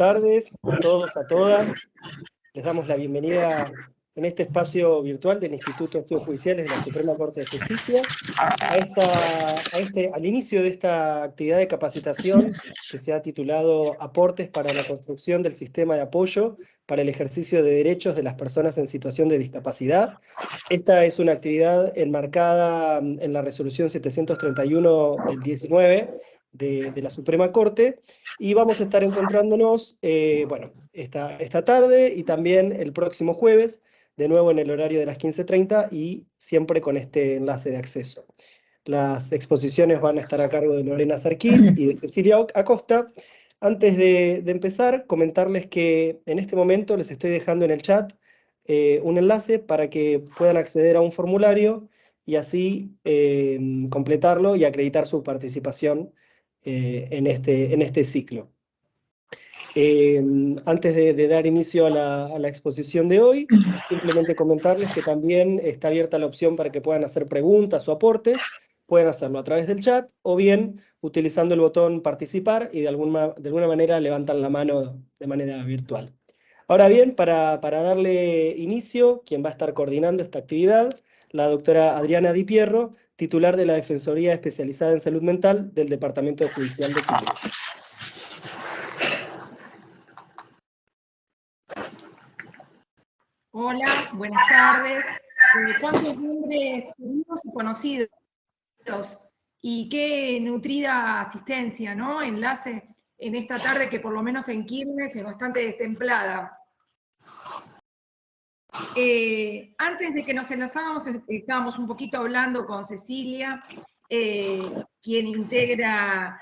tardes a todos, a todas. Les damos la bienvenida en este espacio virtual del Instituto de Estudios Judiciales de la Suprema Corte de Justicia al inicio de esta actividad de capacitación que se ha titulado Aportes para la construcción del sistema de apoyo para el ejercicio de derechos de las personas en situación de discapacidad. Esta es una actividad enmarcada en la resolución 731 del 19 de la Suprema Corte, y vamos a estar encontrándonos esta tarde y también el próximo jueves, de nuevo en el horario de las 15:30 y siempre con este enlace de acceso. Las exposiciones van a estar a cargo de Lorena Sarquís y de Cecilia Acosta. Antes de empezar, comentarles que en este momento les estoy dejando en el chat un enlace para que puedan acceder a un formulario y así completarlo y acreditar su participación en este ciclo. Antes de dar inicio a la exposición de hoy, simplemente comentarles que también está abierta la opción para que puedan hacer preguntas o aportes. Pueden hacerlo a través del chat o bien utilizando el botón participar y de alguna manera levantan la mano de manera virtual. Ahora bien, para darle inicio, quien va a estar coordinando esta actividad, la doctora Adriana Di Pierro, titular de la Defensoría Especializada en Salud Mental del Departamento Judicial de Quilmes. Hola, buenas tardes. ¿Cuántos nombres queridos y conocidos? Y qué nutrida asistencia, ¿no? Enlace en esta tarde que por lo menos en Quilmes es bastante destemplada. Antes de que nos enlazábamos, estábamos un poquito hablando con Cecilia, quien integra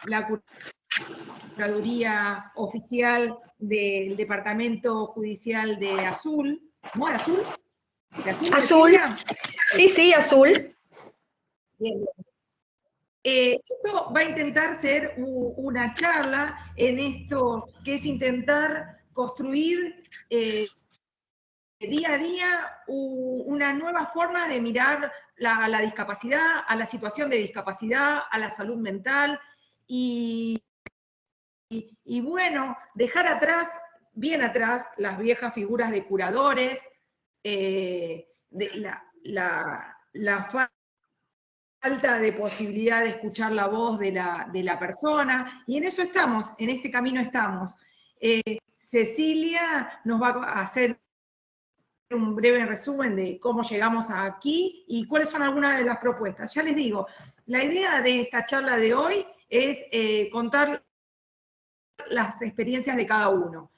la Procuraduría Oficial del Departamento Judicial de Azul. ¿No de Azul? ¿De Azul? Azul. Sí, Azul. Bien. Esto va a intentar ser una charla en esto que es intentar construir día a día una nueva forma de mirar la discapacidad, a la situación de discapacidad, a la salud mental y bueno, dejar atrás, bien atrás, las viejas figuras de curadores, de la falta de posibilidad de escuchar la voz de la persona, y en eso estamos, en este camino estamos. Cecilia nos va a hacer un breve resumen de cómo llegamos aquí y cuáles son algunas de las propuestas. Ya les digo, la idea de esta charla de hoy es contar las experiencias de cada uno.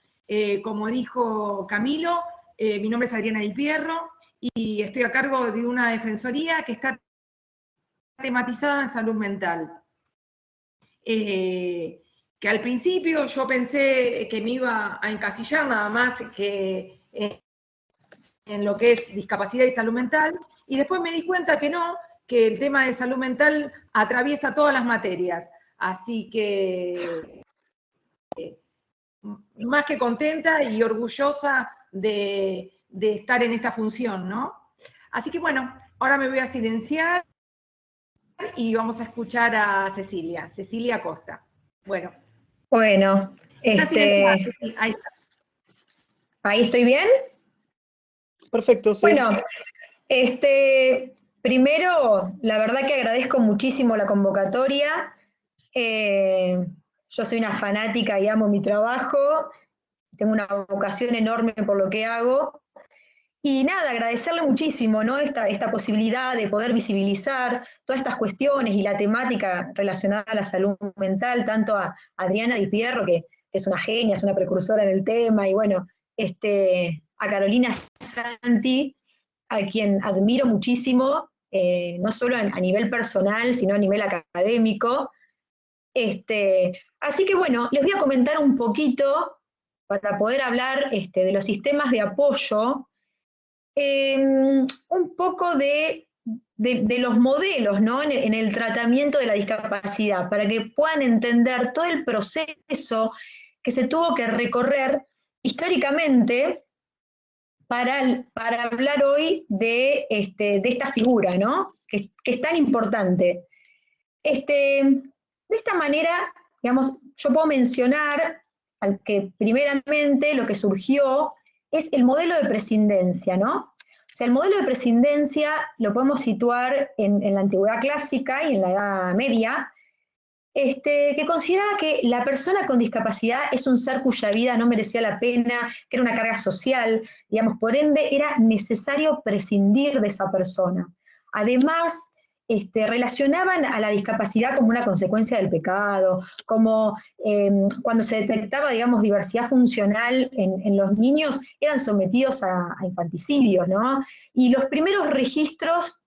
Como dijo Camilo, mi nombre es Adriana Di Pierro y estoy a cargo de una defensoría que está tematizada en salud mental. Que al principio yo pensé que me iba a encasillar nada más que en lo que es discapacidad y salud mental, y después me di cuenta que no, que el tema de salud mental atraviesa todas las materias. Así que más que contenta y orgullosa de estar en esta función, ¿no? Así que bueno, ahora me voy a silenciar y vamos a escuchar a Cecilia Acosta. Bueno. Bueno, ahí está. ¿Ahí estoy bien? Perfecto, sí. Bueno, primero, la verdad que agradezco muchísimo la convocatoria. Yo soy una fanática y amo mi trabajo, tengo una vocación enorme por lo que hago. Y nada, agradecerle muchísimo, ¿no? Esta posibilidad de poder visibilizar todas estas cuestiones y la temática relacionada a la salud mental, tanto a Adriana Di Pierro, que es una genia, es una precursora en el tema, y bueno, a Carolina Santi, a quien admiro muchísimo, no solo a nivel personal, sino a nivel académico. Así que bueno, les voy a comentar un poquito para poder hablar de los sistemas de apoyo, un poco de los modelos, ¿no? en el tratamiento de la discapacidad, para que puedan entender todo el proceso que se tuvo que recorrer históricamente para hablar hoy de esta figura, ¿no? que es tan importante. De esta manera, digamos, yo puedo mencionar al que primeramente lo que surgió es el modelo de prescindencia, ¿no? O sea, el modelo de prescindencia lo podemos situar en la antigüedad clásica y en la Edad Media, que consideraba que la persona con discapacidad es un ser cuya vida no merecía la pena, que era una carga social, digamos, por ende era necesario prescindir de esa persona. Además, relacionaban a la discapacidad como una consecuencia del pecado, como cuando se detectaba, digamos, diversidad funcional en los niños, eran sometidos a infanticidios, ¿no? Y los primeros registros,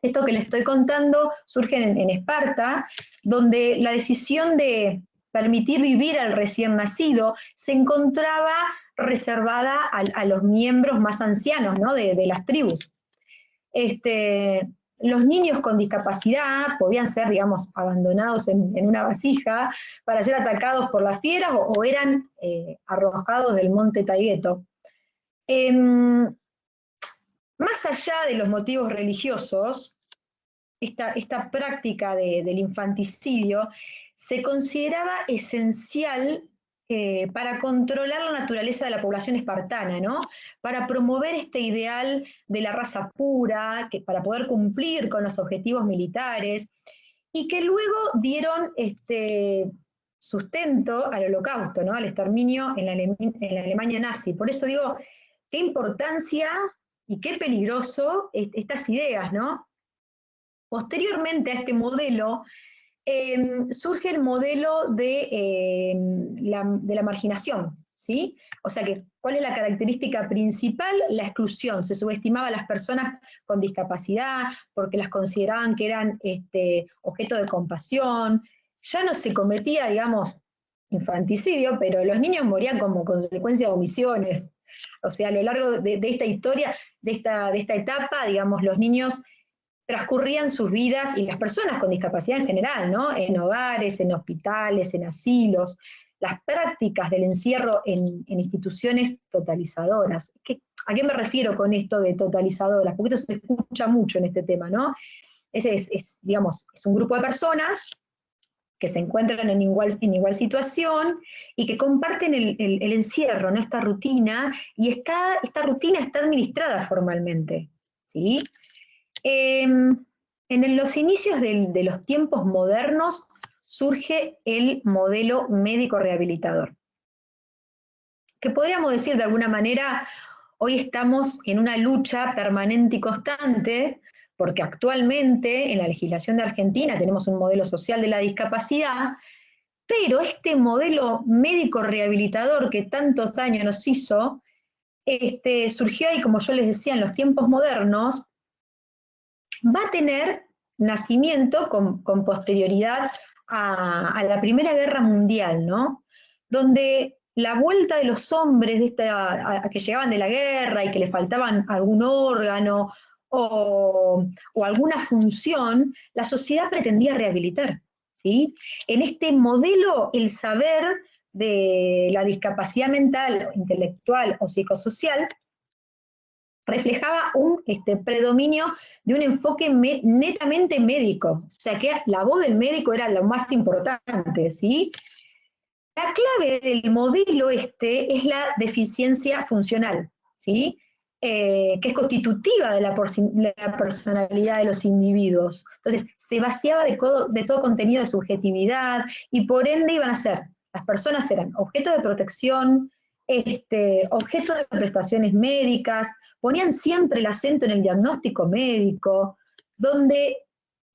esto que les estoy contando, surgen en Esparta, donde la decisión de permitir vivir al recién nacido se encontraba reservada a los miembros más ancianos, ¿no? de las tribus. Los niños con discapacidad podían ser, digamos, abandonados en una vasija para ser atacados por las fieras o eran arrojados del monte Taygeto. Más allá de los motivos religiosos, esta práctica del infanticidio se consideraba esencial para controlar la naturaleza de la población espartana, ¿no? Para promover este ideal de la raza pura, para poder cumplir con los objetivos militares, y que luego dieron sustento al holocausto, ¿no? Al exterminio en la Alemania nazi. Por eso digo, qué importancia y qué peligroso estas ideas, ¿no? Posteriormente a este modelo, surge el modelo de la marginación, ¿sí? O sea, ¿cuál es la característica principal? La exclusión. Se subestimaba a las personas con discapacidad porque las consideraban que eran objeto de compasión. Ya no se cometía, digamos, infanticidio, pero los niños morían como consecuencia de omisiones. O sea, a lo largo de esta historia, de esta etapa, digamos, los niños transcurrían sus vidas, y las personas con discapacidad en general, ¿no? En hogares, en hospitales, en asilos, las prácticas del encierro en instituciones totalizadoras. ¿A qué me refiero con esto de totalizadoras? Porque esto se escucha mucho en este tema, ¿no? Digamos, es un grupo de personas que se encuentran en igual situación y que comparten el encierro, ¿no? Esta rutina, y esta rutina está administrada formalmente, ¿sí? En los inicios de los tiempos modernos surge el modelo médico rehabilitador, que podríamos decir de alguna manera, hoy estamos en una lucha permanente y constante, porque actualmente en la legislación de Argentina tenemos un modelo social de la discapacidad, pero este modelo médico rehabilitador que tantos daños nos hizo, surgió ahí, como yo les decía, en los tiempos modernos, va a tener nacimiento con posterioridad a la Primera Guerra Mundial, ¿no? Donde la vuelta de los hombres a que llegaban de la guerra y que les faltaban algún órgano o alguna función, la sociedad pretendía rehabilitar, ¿sí? En este modelo, el saber de la discapacidad mental, intelectual o psicosocial reflejaba un predominio de un enfoque netamente médico, o sea que la voz del médico era lo más importante, ¿sí? La clave del modelo es la deficiencia funcional, ¿sí? Que es constitutiva de la personalidad de los individuos. Entonces, se vaciaba de todo contenido de subjetividad, y por ende iban a ser, las personas eran objeto de protección, objeto de prestaciones médicas, ponían siempre el acento en el diagnóstico médico, donde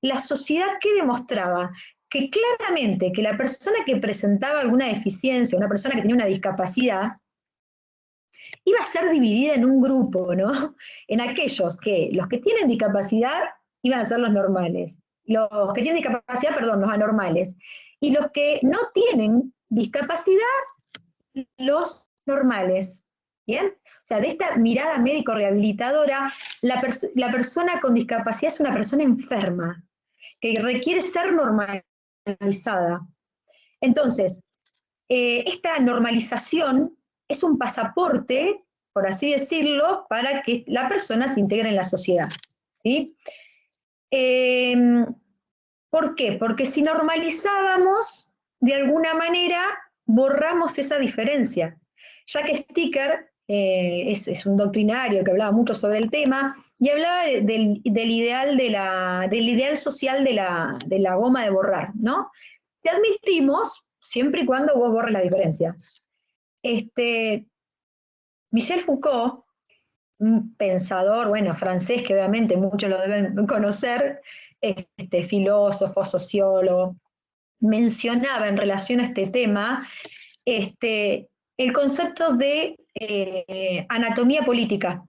la sociedad, ¿qué demostraba? Que claramente que la persona que presentaba alguna deficiencia, una persona que tenía una discapacidad, iba a ser dividida en un grupo, ¿no? En aquellos que, los que tienen discapacidad, iban a ser los normales, los que tienen discapacidad, perdón, los anormales, y los que no tienen discapacidad, los normales, ¿bien? O sea, de esta mirada médico-rehabilitadora, la persona con discapacidad es una persona enferma, que requiere ser normalizada. Entonces, esta normalización es un pasaporte, por así decirlo, para que la persona se integre en la sociedad, ¿sí? ¿Por qué? Porque si normalizábamos, de alguna manera, borramos esa diferencia. Ya que Sticker es un doctrinario que hablaba mucho sobre el tema, y hablaba del ideal social de la goma de borrar, ¿no? Te admitimos, siempre y cuando vos borres la diferencia. Michel Foucault, un pensador, bueno, francés, que obviamente muchos lo deben conocer, filósofo, sociólogo, mencionaba en relación a este tema el concepto de anatomía política,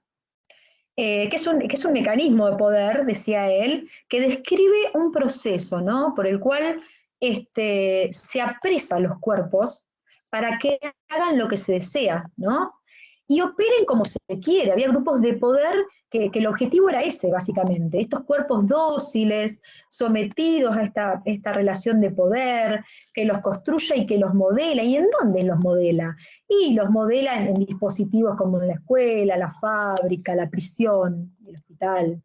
que es un mecanismo de poder, decía él, que describe un proceso, ¿no?, por el cual se apresa a los cuerpos para que hagan lo que se desea, ¿no?, y operen como se quiere. Había grupos de poder que el objetivo era ese, básicamente, estos cuerpos dóciles, sometidos a esta relación de poder, que los construye y que los modela. ¿Y en dónde los modela? Y los modela en dispositivos como en la escuela, la fábrica, la prisión, el hospital.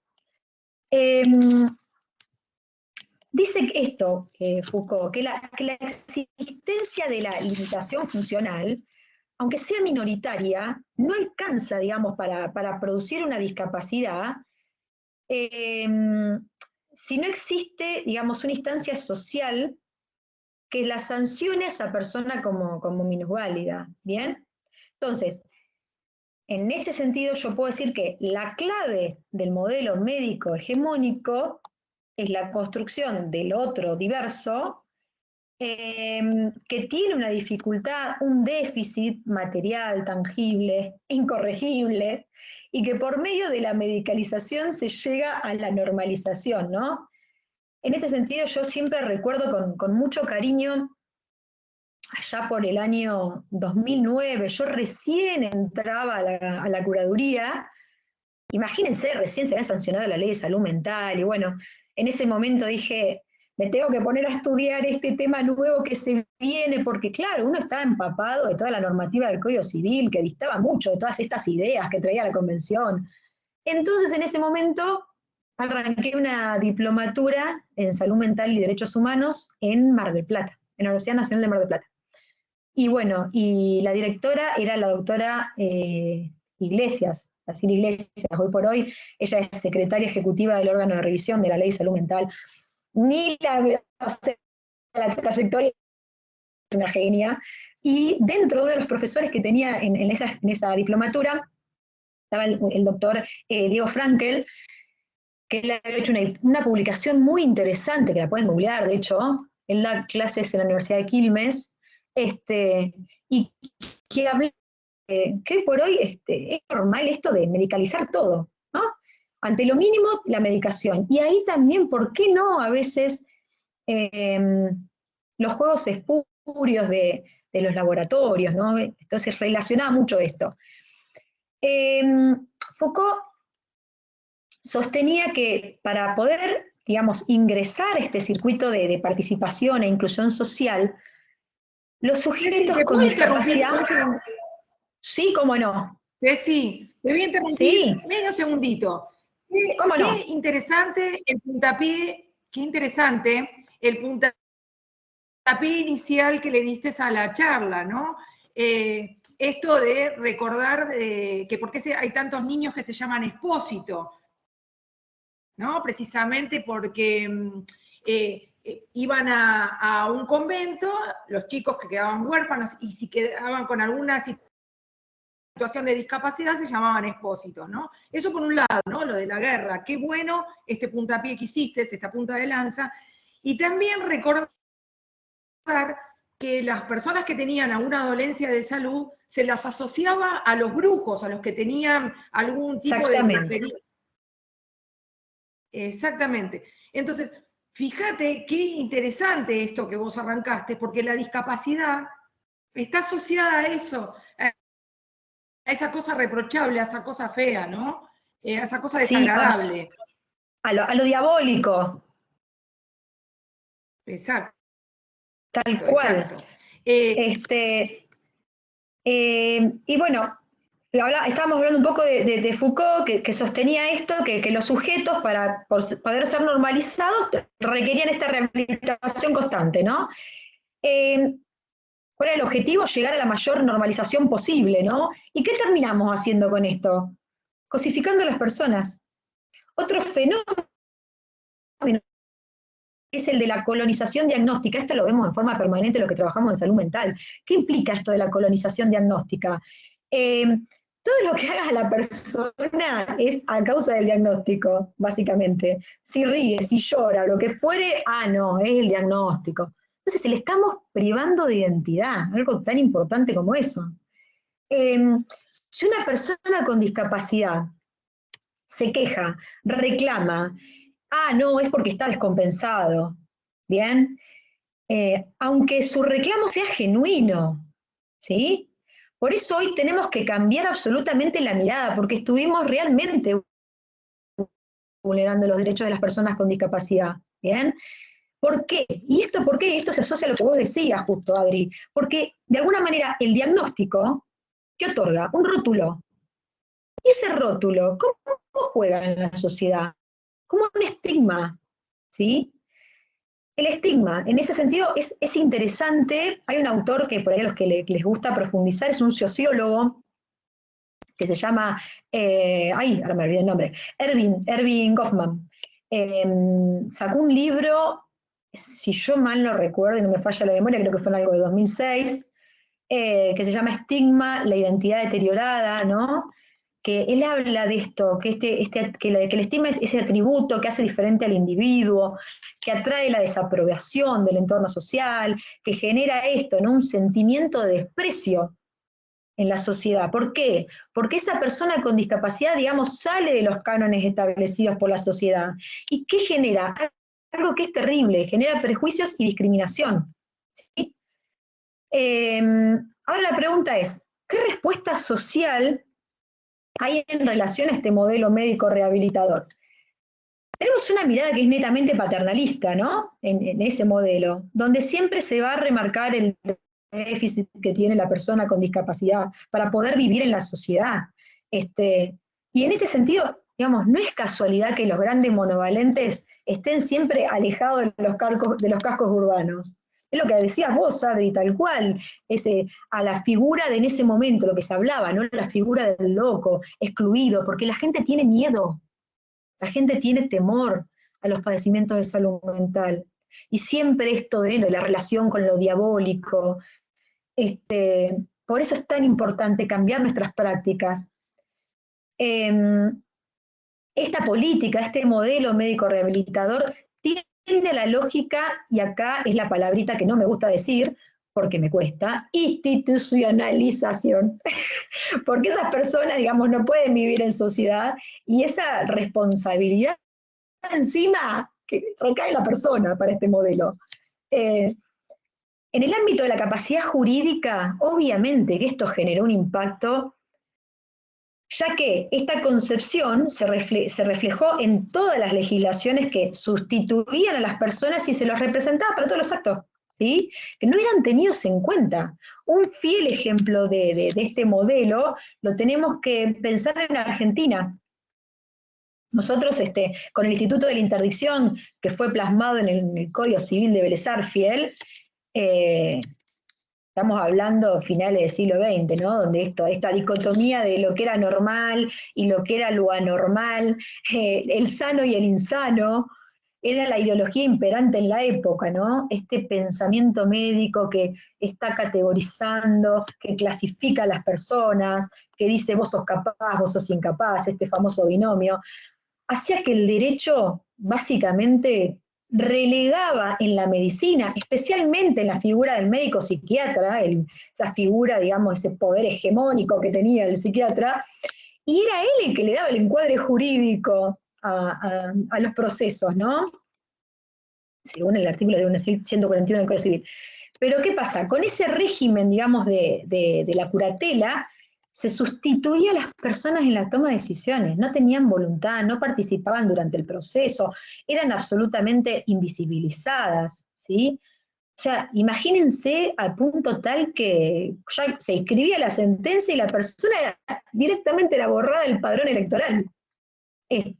Dice esto, Foucault, que la existencia de la limitación funcional, aunque sea minoritaria, no alcanza, digamos, para producir una discapacidad si no existe, digamos, una instancia social que la sancione a esa persona como minusválida, ¿bien? Entonces, en ese sentido yo puedo decir que la clave del modelo médico hegemónico es la construcción del otro diverso, que tiene una dificultad, un déficit material, tangible, incorregible, y que por medio de la medicalización se llega a la normalización, ¿no? En ese sentido yo siempre recuerdo con mucho cariño, allá por el año 2009, yo recién entraba a la curaduría. Imagínense, recién se había sancionado la ley de salud mental, y bueno, en ese momento dije, me tengo que poner a estudiar este tema nuevo que se viene, porque claro, uno estaba empapado de toda la normativa del Código Civil, que distaba mucho de todas estas ideas que traía la Convención. Entonces, en ese momento, arranqué una diplomatura en Salud Mental y Derechos Humanos en Mar del Plata, en la Universidad Nacional de Mar del Plata. Y bueno, y la directora era la doctora Iglesias, Cecilia Iglesias. Hoy por hoy ella es secretaria ejecutiva del órgano de revisión de la Ley de Salud Mental. Ni la trayectoria es una genia. Y dentro de uno de los profesores que tenía en esa diplomatura estaba el doctor Diego Frankel, que él había hecho una publicación muy interesante, que la pueden googlear, de hecho. Él da clases en la Universidad de Quilmes, y que habla que hoy por hoy es normal esto de medicalizar todo, ¿no? Ante lo mínimo, la medicación. Y ahí también, ¿por qué no a veces los juegos espurios de los laboratorios, ¿no? Entonces relacionaba mucho esto. Foucault sostenía que para poder, digamos, ingresar a este circuito de participación e inclusión social, los sujetos con discapacidad... Sí, cómo no. Sí, te voy a interrumpir medio segundito. ¿Cómo no? Qué interesante el puntapié inicial que le diste a la charla, ¿no? Esto de recordar que por qué hay tantos niños que se llaman Expósito, ¿no? Precisamente porque iban a un convento, los chicos que quedaban huérfanos, y si quedaban con alguna situación de discapacidad se llamaban expósitos, ¿no? Eso por un lado, ¿no? Lo de la guerra. Qué bueno este puntapié que hiciste, esta punta de lanza. Y también recordar que las personas que tenían alguna dolencia de salud se las asociaba a los brujos, a los que tenían algún tipo de... Exactamente. Entonces, fíjate qué interesante esto que vos arrancaste, porque la discapacidad está asociada a eso, a esa cosa reprochable, a esa cosa fea, ¿no? A esa cosa desagradable. Sí, a lo diabólico. Exacto. Tal cual. Exacto. Y bueno, estábamos hablando un poco de Foucault, que sostenía esto, que los sujetos para poder ser normalizados requerían esta rehabilitación constante, ¿no? ¿Cuál era el objetivo? Llegar a la mayor normalización posible, ¿no? ¿Y qué terminamos haciendo con esto? Cosificando a las personas. Otro fenómeno es el de la colonización diagnóstica. Esto lo vemos en forma permanente en lo que trabajamos en salud mental. ¿Qué implica esto de la colonización diagnóstica? Todo lo que haga la persona es a causa del diagnóstico, básicamente. Si ríe, si llora, lo que fuere, no, es el diagnóstico. Entonces, le estamos privando de identidad, algo tan importante como eso. Si una persona con discapacidad se queja, reclama, no, es porque está descompensado, ¿bien? Aunque su reclamo sea genuino, ¿sí? Por eso hoy tenemos que cambiar absolutamente la mirada, porque estuvimos realmente vulnerando los derechos de las personas con discapacidad, ¿bien? ¿Por qué? ¿Y esto por qué? Esto se asocia a lo que vos decías justo, Adri, porque de alguna manera el diagnóstico te otorga un rótulo. Y ese rótulo, ¿cómo juega en la sociedad? Como un estigma, ¿sí? El estigma, en ese sentido, es interesante. Hay un autor que por ahí a los que les gusta profundizar, es un sociólogo, que se llama, ahora me olvidé el nombre, Erving Goffman. Sacó un libro, si yo mal no recuerdo y no me falla la memoria, creo que fue en algo de 2006, que se llama Estigma, la identidad deteriorada, ¿no? Que él habla de esto, que el estigma es ese atributo que hace diferente al individuo, que atrae la desaprobación del entorno social, que genera esto, ¿no? Un sentimiento de desprecio en la sociedad. ¿Por qué? Porque esa persona con discapacidad, digamos, sale de los cánones establecidos por la sociedad. ¿Y qué genera? Algo que es terrible, genera prejuicios y discriminación. ¿Sí? Ahora la pregunta es, ¿qué respuesta social hay en relación a este modelo médico rehabilitador? Tenemos una mirada que es netamente paternalista, ¿no? En ese modelo, donde siempre se va a remarcar el déficit que tiene la persona con discapacidad para poder vivir en la sociedad. Y en este sentido, digamos, no es casualidad que los grandes monovalentes estén siempre alejados de los cascos urbanos. Es lo que decías vos, Adri, tal cual, a la figura de en ese momento, lo que se hablaba, ¿no? La figura del loco, excluido, porque la gente tiene miedo, la gente tiene temor a los padecimientos de salud mental. Y siempre esto de la relación con lo diabólico, por eso es tan importante cambiar nuestras prácticas. Esta política, este modelo médico rehabilitador, tiende a la lógica, y acá es la palabrita que no me gusta decir, porque me cuesta, institucionalización. Porque esas personas, digamos, no pueden vivir en sociedad, y esa responsabilidad encima que recae en la persona para este modelo. En el ámbito de la capacidad jurídica, obviamente que esto generó un impacto, ya que esta concepción se reflejó en todas las legislaciones que sustituían a las personas y se los representaba para todos los actos, ¿sí? Que no eran tenidos en cuenta. Un fiel ejemplo de este modelo lo tenemos que pensar en Argentina. Nosotros, con el Instituto de la Interdicción, que fue plasmado en el Código Civil de Vélez Arfiel, estamos hablando finales del siglo XX, ¿no? Donde esta dicotomía de lo que era normal y lo que era lo anormal, el sano y el insano, era la ideología imperante en la época, ¿no? Este pensamiento médico que está categorizando, que clasifica a las personas, que dice vos sos capaz, vos sos incapaz, este famoso binomio, hacía que el derecho básicamente relegaba en la medicina, especialmente en la figura del médico psiquiatra, esa figura, digamos, ese poder hegemónico que tenía el psiquiatra, y era él el que le daba el encuadre jurídico a los procesos, ¿no? Según el artículo de 141 del Código Civil. Pero ¿qué pasa? Con ese régimen, digamos, de la curatela, se sustituía a las personas en la toma de decisiones, no tenían voluntad, no participaban durante el proceso, eran absolutamente invisibilizadas, ¿sí? O sea, imagínense al punto tal que ya se escribía la sentencia y la persona directamente era borrada del padrón electoral. Y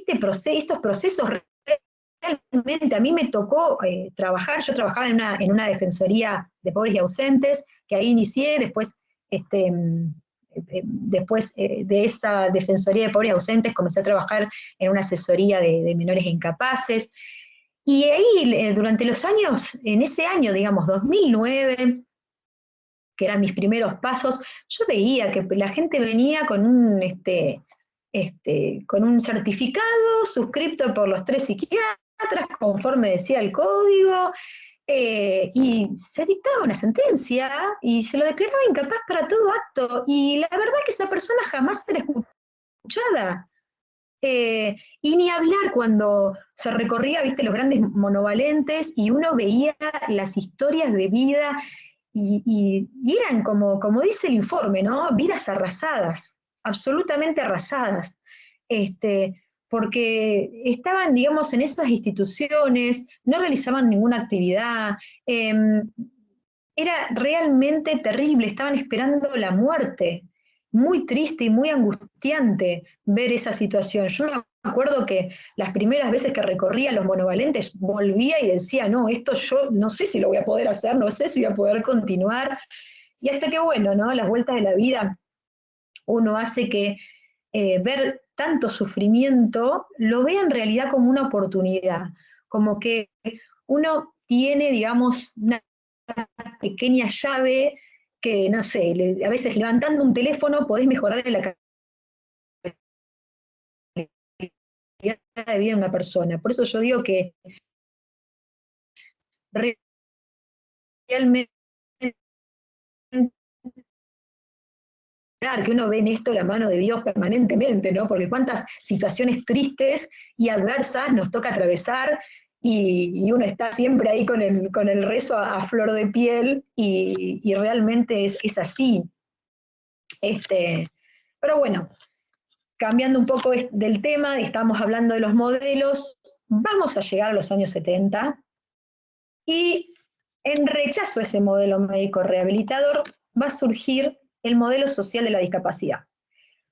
estos procesos realmente a mí me tocó trabajar, yo trabajaba en una defensoría de pobres y ausentes, que ahí inicié, después, de esa defensoría de pobres y ausentes comencé a trabajar en una asesoría de menores e incapaces, y ahí durante los años, en ese año, digamos, 2009, que eran mis primeros pasos, yo veía que la gente venía con con un certificado suscripto por los 3 psiquiatras, conforme decía el código, y se dictaba una sentencia y se lo declaraba incapaz para todo acto, y la verdad que esa persona jamás era escuchada. Y ni hablar cuando se recorría, viste, los grandes monovalentes y uno veía las historias de vida y eran como dice el informe, ¿no? Vidas arrasadas, absolutamente arrasadas. Porque estaban, digamos, en esas instituciones, no realizaban ninguna actividad, era realmente terrible, estaban esperando la muerte. Muy triste y muy angustiante ver esa situación. Yo me acuerdo que las primeras veces que recorría los monovalentes volvía y decía, no, esto yo no sé si lo voy a poder hacer, no sé si voy a poder continuar. Y hasta que, bueno, ¿no? Las vueltas de la vida, uno hace que ver tanto sufrimiento lo vea en realidad como una oportunidad, como que uno tiene, digamos, una pequeña llave que, no sé, a veces levantando un teléfono podés mejorar la calidad de vida de una persona. Por eso yo digo que realmente que uno ve en esto la mano de Dios permanentemente, ¿no? Porque cuántas situaciones tristes y adversas nos toca atravesar y uno está siempre ahí con el rezo a flor de piel y realmente es así. Pero bueno, cambiando un poco del tema, estamos hablando de los modelos, vamos a llegar a los años 70 y en rechazo a ese modelo médico rehabilitador va a surgir el modelo social de la discapacidad.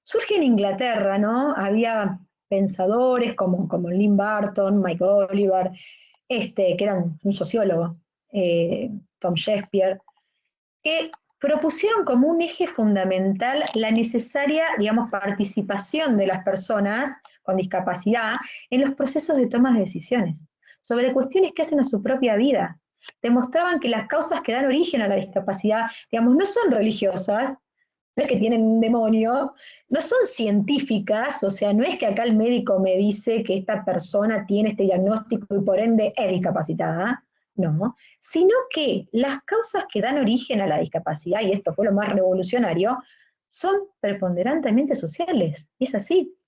Surge en Inglaterra, ¿no? Había pensadores como Lynn Barton, Mike Oliver, que eran un sociólogo, Tom Shakespeare, que propusieron como un eje fundamental la necesaria, digamos, participación de las personas con discapacidad en los procesos de toma de decisiones, sobre cuestiones que hacen a su propia vida. Demostraban que las causas que dan origen a la discapacidad, digamos, no son religiosas, no es que tienen un demonio, no son científicas, o sea, no es que acá el médico me dice que esta persona tiene este diagnóstico y por ende es discapacitada, no, sino que las causas que dan origen a la discapacidad, y esto fue lo más revolucionario, son preponderantemente sociales, es así.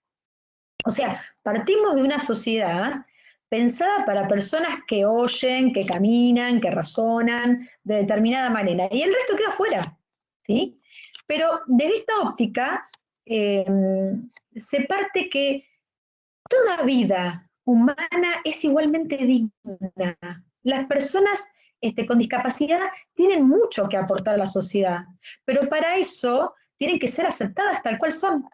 O sea, partimos de una sociedad pensada para personas que oyen, que caminan, que razonan de determinada manera, y el resto queda fuera, ¿sí? Pero desde esta óptica se parte que toda vida humana es igualmente digna. Las personas con discapacidad tienen mucho que aportar a la sociedad, pero para eso tienen que ser aceptadas tal cual son.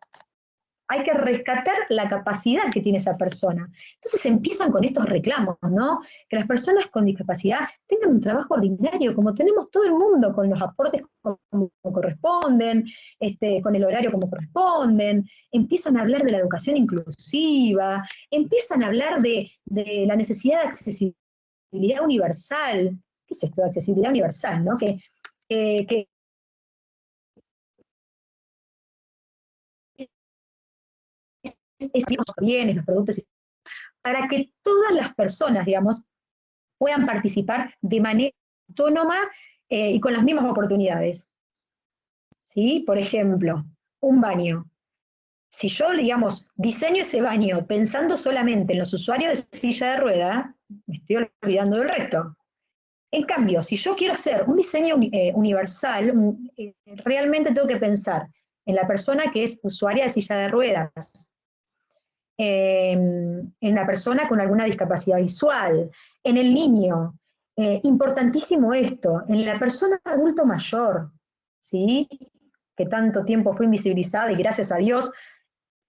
Hay que rescatar la capacidad que tiene esa persona. Entonces empiezan con estos reclamos, ¿no? Que las personas con discapacidad tengan un trabajo ordinario, como tenemos todo el mundo, con los aportes como corresponden, con el horario como corresponden, empiezan a hablar de la educación inclusiva, empiezan a hablar de la necesidad de accesibilidad universal. ¿Qué es esto de accesibilidad universal, no? Que los bienes, los productos, para que todas las personas, digamos, puedan participar de manera autónoma y con las mismas oportunidades. ¿Sí? Por ejemplo, un baño. Si yo, digamos, diseño ese baño pensando solamente en los usuarios de silla de rueda, me estoy olvidando del resto. En cambio, si yo quiero hacer un diseño universal, realmente tengo que pensar en la persona que es usuaria de silla de ruedas, en la persona con alguna discapacidad visual, en el niño, importantísimo esto, en la persona adulto mayor, ¿sí? Que tanto tiempo fue invisibilizada y gracias a Dios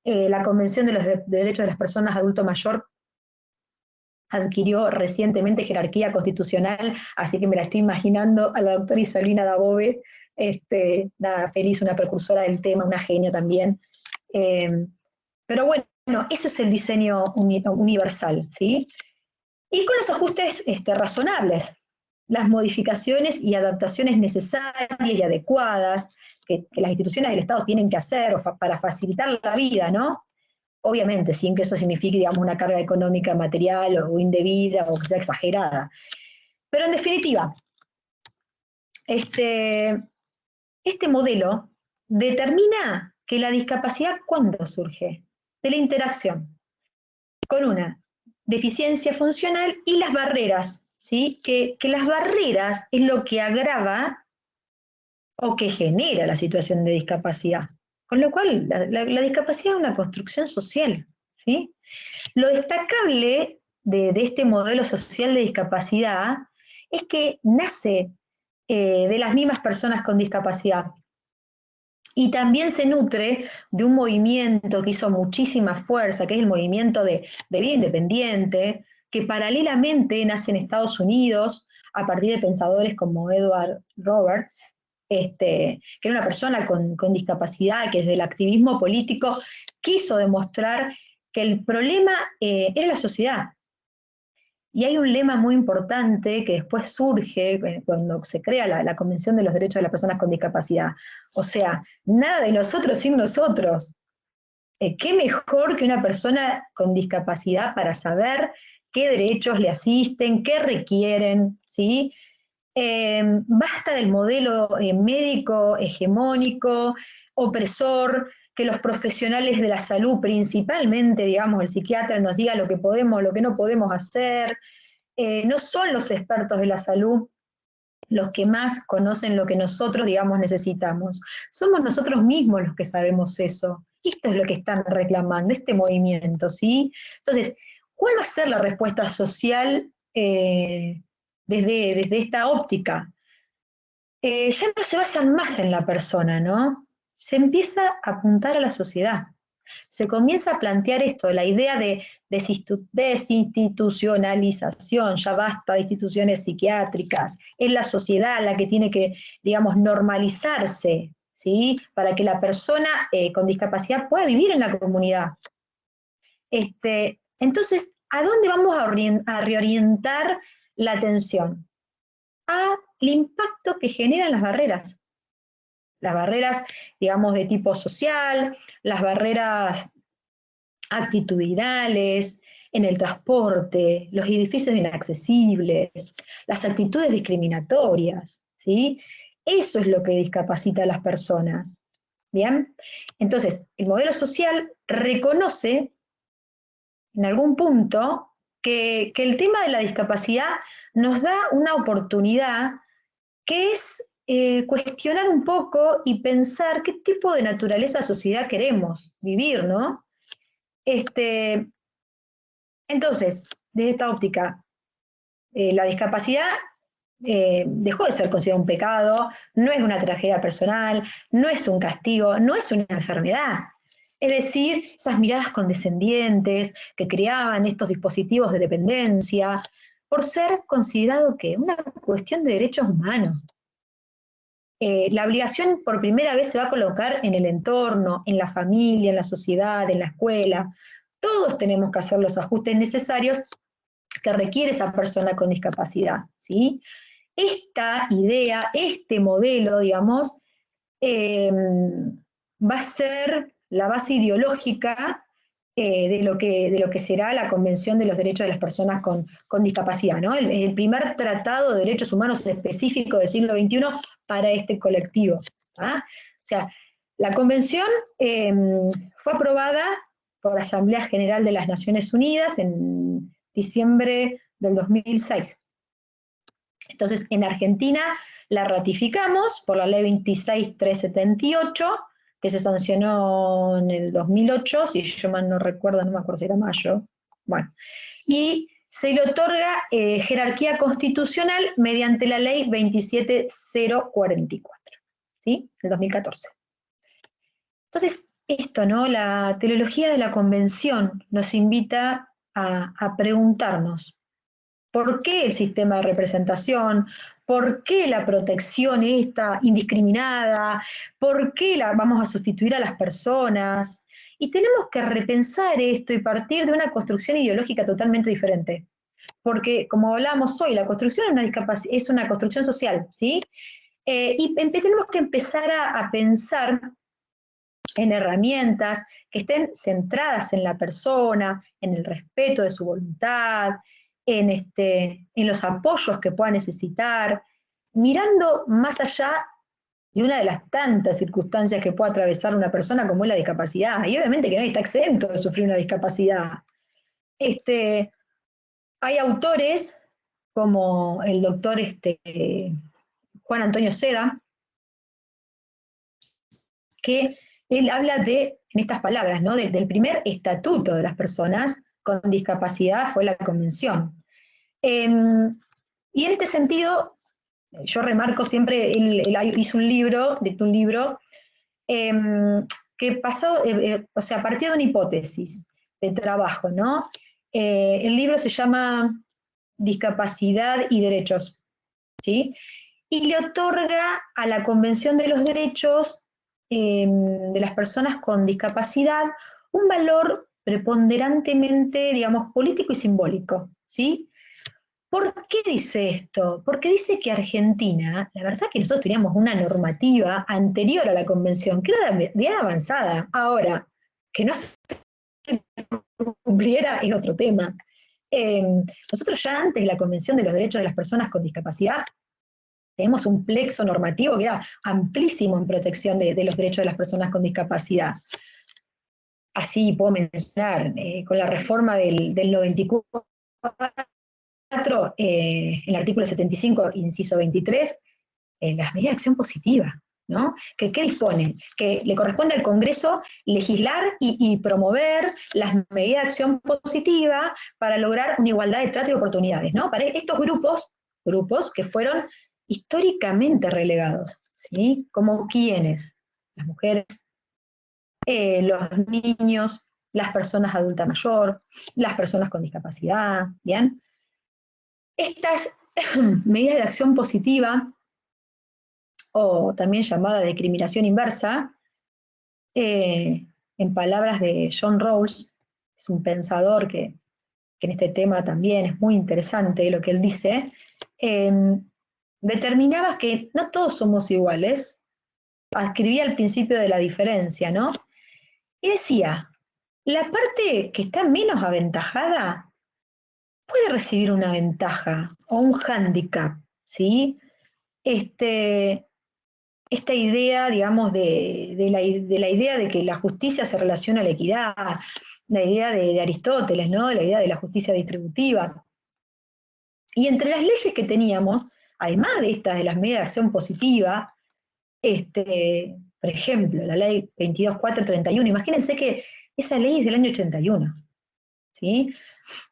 la Convención de los Derechos de las Personas Adulto Mayor adquirió recientemente jerarquía constitucional, así que me la estoy imaginando a la doctora Isalina Dabove, nada, feliz, una precursora del tema, una genia también. Pero bueno, eso es el diseño universal, ¿sí? Y con los ajustes razonables, las modificaciones y adaptaciones necesarias y adecuadas que las instituciones del Estado tienen que hacer para facilitar la vida, ¿no? Obviamente, sin que eso signifique, digamos, una carga económica material o indebida o que sea exagerada. Pero en definitiva, este modelo determina que la discapacidad, ¿cuándo surge? De la interacción con una deficiencia funcional y las barreras, ¿sí? Que las barreras es lo que agrava o que genera la situación de discapacidad. Con lo cual, la discapacidad es una construcción social, ¿sí? Lo destacable de este modelo social de discapacidad es que nace de las mismas personas con discapacidad y también se nutre de un movimiento que hizo muchísima fuerza, que es el movimiento de vida independiente, que paralelamente nace en Estados Unidos a partir de pensadores como Edward Roberts, que era una persona con discapacidad, que desde el activismo político quiso demostrar que el problema era la sociedad. Y hay un lema muy importante que después surge cuando se crea la Convención de los Derechos de las Personas con Discapacidad. O sea, nada de nosotros sin nosotros. ¿Qué mejor que una persona con discapacidad para saber qué derechos le asisten, qué requieren, ¿sí? Basta del modelo médico hegemónico, opresor, que los profesionales de la salud, principalmente, digamos, el psiquiatra nos diga lo que podemos, lo que no podemos hacer. No son los expertos de la salud los que más conocen lo que nosotros, digamos, necesitamos. Somos nosotros mismos los que sabemos eso. Esto es lo que están reclamando, este movimiento, ¿sí? Entonces, ¿cuál va a ser la respuesta social desde esta óptica? Ya no se basan más en la persona, ¿no? Se empieza a apuntar a la sociedad. Se comienza a plantear esto, la idea de desinstitucionalización, ya basta de instituciones psiquiátricas, es la sociedad la que tiene que, digamos, normalizarse, ¿sí? Para que la persona con discapacidad pueda vivir en la comunidad. Entonces, ¿a dónde vamos a reorientar la atención? Al impacto que generan las barreras. Las barreras, digamos, de tipo social, las barreras actitudinales, en el transporte, los edificios inaccesibles, las actitudes discriminatorias, ¿sí? Eso es lo que discapacita a las personas, ¿bien? Entonces, el modelo social reconoce, en algún punto, que el tema de la discapacidad nos da una oportunidad que es cuestionar un poco y pensar qué tipo de naturaleza sociedad queremos vivir, ¿no? Entonces, desde esta óptica, la discapacidad dejó de ser considerada un pecado, no es una tragedia personal, no es un castigo, no es una enfermedad. Es decir, esas miradas condescendientes que creaban estos dispositivos de dependencia, por ser considerado que una cuestión de derechos humanos. La obligación por primera vez se va a colocar en el entorno, en la familia, en la sociedad, en la escuela. Todos tenemos que hacer los ajustes necesarios que requiere esa persona con discapacidad, ¿sí? Esta idea, este modelo, digamos, va a ser la base ideológica de lo que será la Convención de los Derechos de las Personas con Discapacidad, ¿no? El primer tratado de derechos humanos específico del siglo XXI para este colectivo. ¿Ah? O sea, la Convención fue aprobada por la Asamblea General de las Naciones Unidas en diciembre del 2006. Entonces, en Argentina la ratificamos por la ley 26378, que se sancionó en el 2008, si yo mal no recuerdo, no me acuerdo si era mayo. Bueno, y se le otorga jerarquía constitucional mediante la ley 27044, ¿sí? El 2014. Entonces, esto, ¿no? La teleología de la Convención nos invita a preguntarnos, ¿Por qué el sistema de representación? ¿Por qué la protección esta indiscriminada? ¿Por qué vamos a sustituir a las personas? Y tenemos que repensar esto y partir de una construcción ideológica totalmente diferente. Porque, como hablamos hoy, la construcción es una construcción social, ¿sí? Y tenemos que empezar a pensar en herramientas que estén centradas en la persona, en el respeto de su voluntad, en los apoyos que pueda necesitar, mirando más allá de una de las tantas circunstancias que puede atravesar una persona como es la discapacidad. Y obviamente que nadie está exento de sufrir una discapacidad. Hay autores como el doctor Juan Antonio Seda, que él habla en estas palabras, ¿no? Del primer estatuto de las personas con discapacidad fue la convención. Y en este sentido, yo remarco siempre, él hizo un libro, dictó un libro, que pasó, o sea, a partir de una hipótesis de trabajo, ¿no? El libro se llama Discapacidad y Derechos, ¿sí? Y le otorga a la Convención de los Derechos de las Personas con Discapacidad un valor preponderantemente, digamos, político y simbólico, ¿sí? ¿Por qué dice esto? Porque dice que Argentina, la verdad que nosotros teníamos una normativa anterior a la Convención, que era bien avanzada. Ahora, que no se cumpliera es otro tema. Nosotros ya antes de la Convención de los Derechos de las Personas con Discapacidad, tenemos un plexo normativo que era amplísimo en protección de los derechos de las personas con discapacidad. Así puedo mencionar, con la reforma del 94, el artículo 75, inciso 23, las medidas de acción positiva, ¿no? ¿Qué disponen? Que le corresponde al Congreso legislar y promover las medidas de acción positiva para lograr una igualdad de trato y oportunidades, ¿no? Para estos grupos que fueron históricamente relegados, ¿sí? Como quiénes, las mujeres, los niños, las personas adultas mayor, las personas con discapacidad, ¿bien? Estas medidas de acción positiva, o también llamada discriminación inversa, en palabras de John Rawls, es un pensador que en este tema también es muy interesante lo que él dice, determinaba que no todos somos iguales, escribía el principio de la diferencia, ¿no? Y decía, la parte que está menos aventajada puede recibir una ventaja o un hándicap, ¿sí? Esta idea, digamos, de la idea de que la justicia se relaciona a la equidad, la idea de Aristóteles, ¿no? La idea de la justicia distributiva. Y entre las leyes que teníamos, además de estas de las medidas de acción positiva, por ejemplo, la ley 22.431, imagínense que esa ley es del año 81, ¿sí?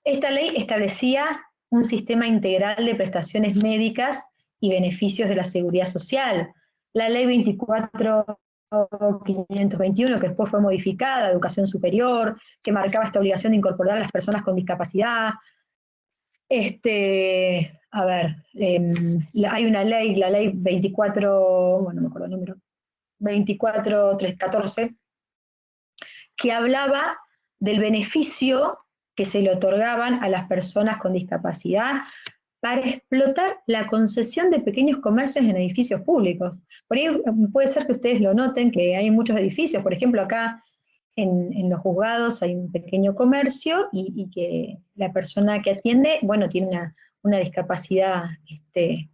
Esta ley establecía un sistema integral de prestaciones médicas y beneficios de la seguridad social. La ley 24.521, que después fue modificada, educación superior, que marcaba esta obligación de incorporar a las personas con discapacidad. A ver, hay una ley, la ley 24, bueno, no me acuerdo el número, 24.314, que hablaba del beneficio que se le otorgaban a las personas con discapacidad para explotar la concesión de pequeños comercios en edificios públicos. Por ahí puede ser que ustedes lo noten, que hay muchos edificios, por ejemplo acá en los juzgados hay un pequeño comercio y que la persona que atiende, bueno, tiene una discapacidad de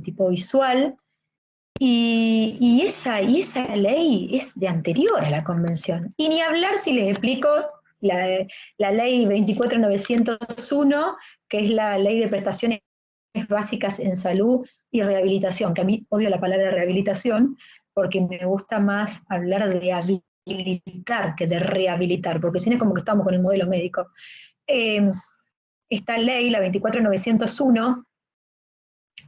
tipo visual, y esa ley es de anterior a la convención. Y ni hablar si les explico la ley 24.901, que es la ley de prestaciones básicas en salud y rehabilitación, que a mí odio la palabra rehabilitación, porque me gusta más hablar de habilitar que de rehabilitar, porque si no es como que estamos con el modelo médico. Esta ley, la 24.901,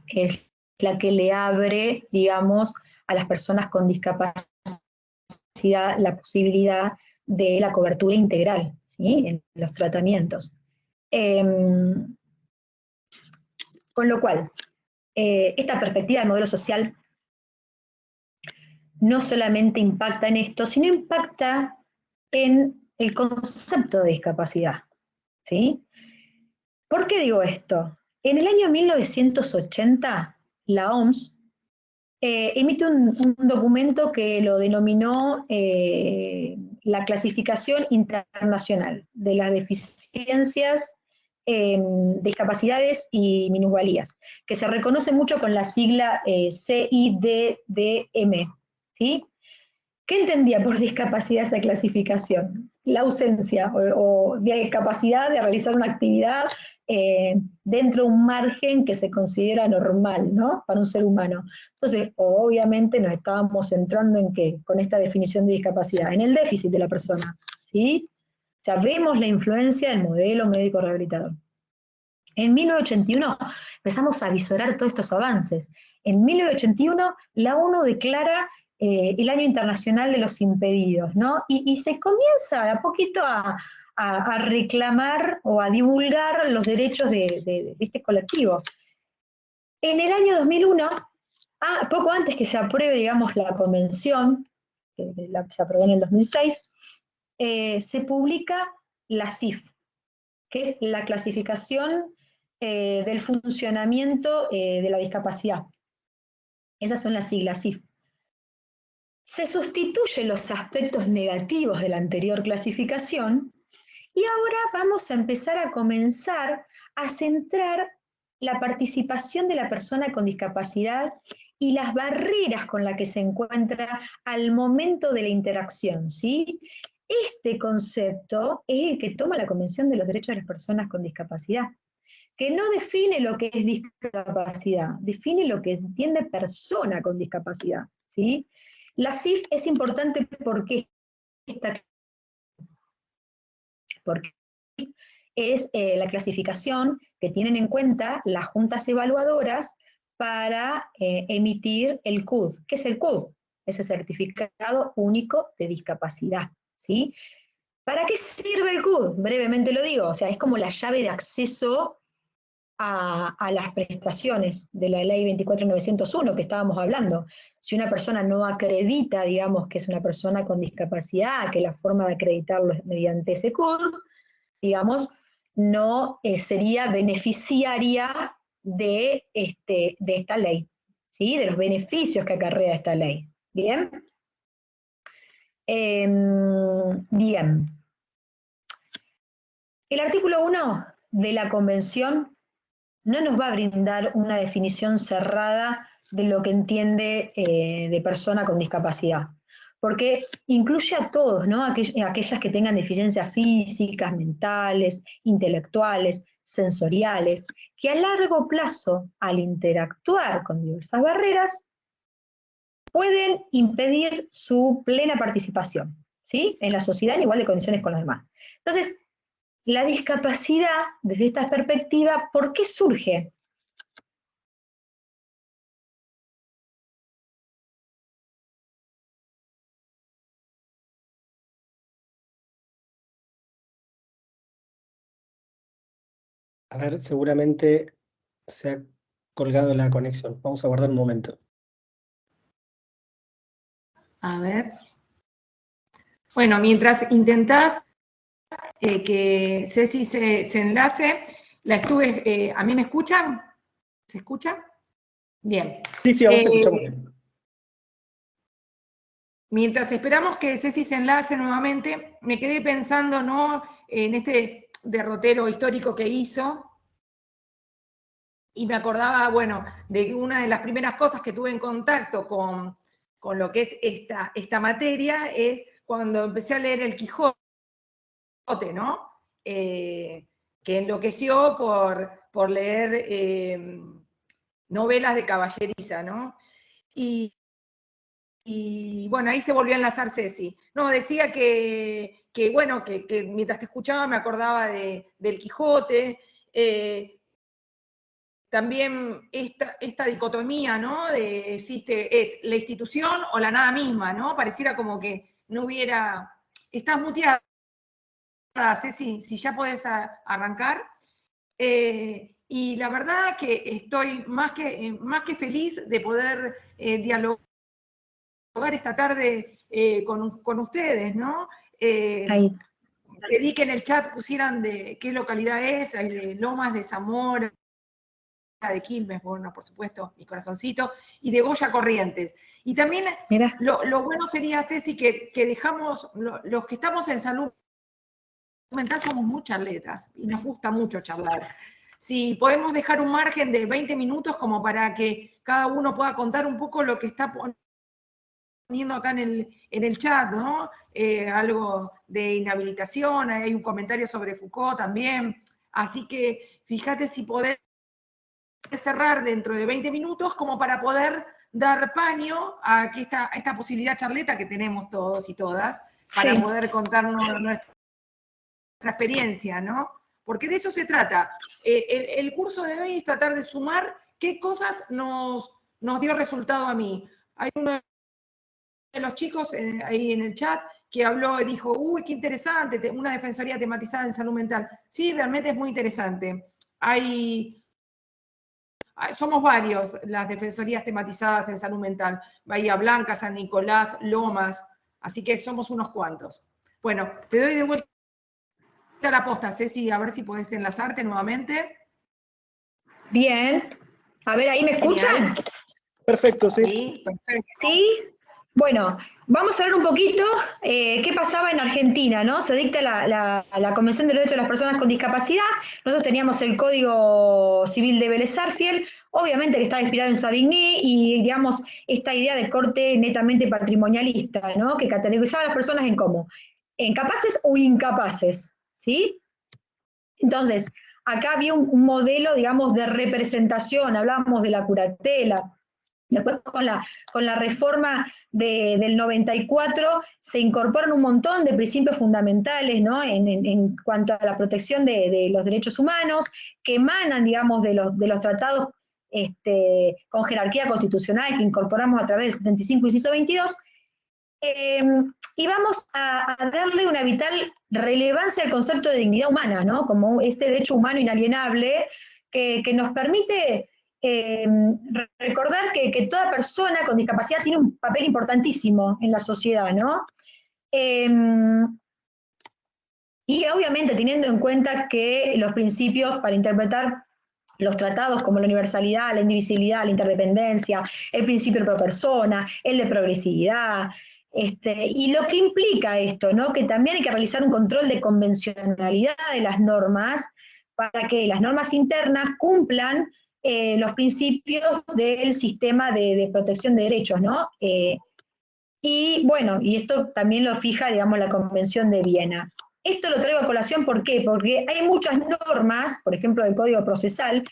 es la que le abre, digamos, a las personas con discapacidad la posibilidad de la cobertura integral, ¿sí? En los tratamientos. Con lo cual, esta perspectiva del modelo social no solamente impacta en esto, sino impacta en el concepto de discapacidad, ¿sí? ¿Por qué digo esto? En el año 1980, la OMS emite un documento que lo denominó la clasificación internacional de las deficiencias, discapacidades y minusvalías, que se reconoce mucho con la sigla CIDDM, ¿sí? ¿Qué entendía por discapacidad esa clasificación? La ausencia o de capacidad de realizar una actividad dentro de un margen que se considera normal, ¿no? Para un ser humano. Entonces, obviamente nos estábamos centrando en ¿qué? Con esta definición de discapacidad, en el déficit de la persona, ¿sí? O sea, vemos la influencia del modelo médico rehabilitador. En 1981 empezamos a visorar todos estos avances. En 1981 la ONU declara el Año Internacional de los Impedidos, ¿no? Y se comienza de a poquito a reclamar o a divulgar los derechos de este colectivo. En el año 2001, poco antes que se apruebe, digamos, la convención, que se aprobó en el 2006, se publica la CIF, que es la clasificación del funcionamiento de la discapacidad. Esas son las siglas CIF. Se sustituyen los aspectos negativos de la anterior clasificación y ahora vamos a empezar a comenzar a centrar la participación de la persona con discapacidad y las barreras con las que se encuentra al momento de la interacción, ¿sí? Este concepto es el que toma la Convención de los Derechos de las Personas con Discapacidad, que no define lo que es discapacidad, define lo que entiende persona con discapacidad, ¿sí? La CIF es importante porque es la clasificación que tienen en cuenta las juntas evaluadoras para emitir el CUD. ¿Qué es el CUD? Es el Certificado Único de Discapacidad, ¿sí? ¿Para qué sirve el CUD? Brevemente lo digo, o sea, es como la llave de acceso a las prestaciones de la ley 24.901 que estábamos hablando. Si una persona no acredita, digamos, que es una persona con discapacidad, que la forma de acreditarlo es mediante ese CUD, digamos, no sería beneficiaria de esta ley, ¿sí? De los beneficios que acarrea esta ley. ¿Bien? Bien. El artículo 1 de la Convención no nos va a brindar una definición cerrada de lo que entiende de persona con discapacidad, porque incluye a todos, ¿no? Aquellas que tengan deficiencias físicas, mentales, intelectuales, sensoriales, que a largo plazo, al interactuar con diversas barreras, pueden impedir su plena participación, ¿sí? En la sociedad en igual de condiciones con los demás. Entonces, la discapacidad, desde esta perspectiva, ¿por qué surge? A ver, seguramente se ha colgado la conexión. Vamos a guardar un momento. A ver. Bueno, mientras intentás que Ceci se enlace, ¿a mí me escuchan? ¿Se escucha? Bien. Sí, a vos te escuchamos bien. Mientras esperamos que Ceci se enlace nuevamente, me quedé pensando, ¿no?, en este derrotero histórico que hizo, y me acordaba, bueno, de una de las primeras cosas que tuve en contacto con lo que es esta materia, es cuando empecé a leer el Quijote, ¿no? Que enloqueció por leer novelas de caballeriza, ¿no? Y bueno, ahí se volvió a enlazar Ceci. No, decía que bueno, que mientras te escuchaba me acordaba del Quijote, también esta dicotomía, ¿no? Existe, es la institución o la nada misma, ¿no? Pareciera como que no hubiera... Estás muteada, Ceci, si ya podés arrancar. y la verdad que estoy más que feliz de poder dialogar esta tarde con ustedes, ¿no? Pedí que en el chat pusieran de qué localidad es, hay de Lomas de Zamora, de Quilmes, bueno, por supuesto, mi corazoncito, y de Goya Corrientes. Y también lo bueno sería, Ceci, que dejamos, los que estamos en salud mental somos muy charletas, y nos gusta mucho charlar. Si podemos dejar un margen de 20 minutos como para que cada uno pueda contar un poco lo que está poniendo acá en el chat, ¿no? Algo de inhabilitación, hay un comentario sobre Foucault también, así que fíjate si podés cerrar dentro de 20 minutos como para poder dar paño a que esta posibilidad charleta que tenemos todos y todas, para poder contarnos nuestra experiencia, ¿no? Porque de eso se trata. El curso de hoy es tratar de sumar qué cosas nos dio resultado a mí. Hay uno de los chicos ahí en el chat que habló y dijo, uy, qué interesante, una defensoría tematizada en salud mental. Sí, realmente es muy interesante. Somos varios las defensorías tematizadas en salud mental. Bahía Blanca, San Nicolás, Lomas, así que somos unos cuantos. Bueno, te doy de vuelta a la posta, Ceci, a ver si podés enlazarte nuevamente. Bien. A ver, ¿ahí me escuchan? Perfecto, sí. Sí, perfecto. ¿Sí? Bueno, vamos a ver un poquito qué pasaba en Argentina, ¿no? Se dicta la Convención de los Derechos de las Personas con Discapacidad, nosotros teníamos el Código Civil de Vélez Sarsfield, obviamente que estaba inspirado en Savigny, y digamos, esta idea de corte netamente patrimonialista, ¿no? Que categorizaba a las personas en cómo, en capaces o incapaces, ¿sí? Entonces, acá había un modelo, digamos, de representación, hablábamos de la curatela. Después con la reforma del 94 se incorporan un montón de principios fundamentales, ¿no? en cuanto a la protección de los derechos humanos, que emanan, digamos, de los tratados con jerarquía constitucional que incorporamos a través del 75 inciso 22, y vamos a darle una vital relevancia al concepto de dignidad humana, ¿no? Como este derecho humano inalienable que nos permite recordar que toda persona con discapacidad tiene un papel importantísimo en la sociedad, ¿no? Y obviamente teniendo en cuenta que los principios para interpretar los tratados como la universalidad, la indivisibilidad, la interdependencia, el principio de pro persona, el de progresividad, y lo que implica esto, ¿no? Que también hay que realizar un control de convencionalidad de las normas para que las normas internas cumplan los principios del sistema de protección de derechos, ¿no? Y bueno, y esto también lo fija, digamos, la Convención de Viena. Esto lo traigo a colación, ¿por qué? Porque hay muchas normas, por ejemplo, del Código Procesal,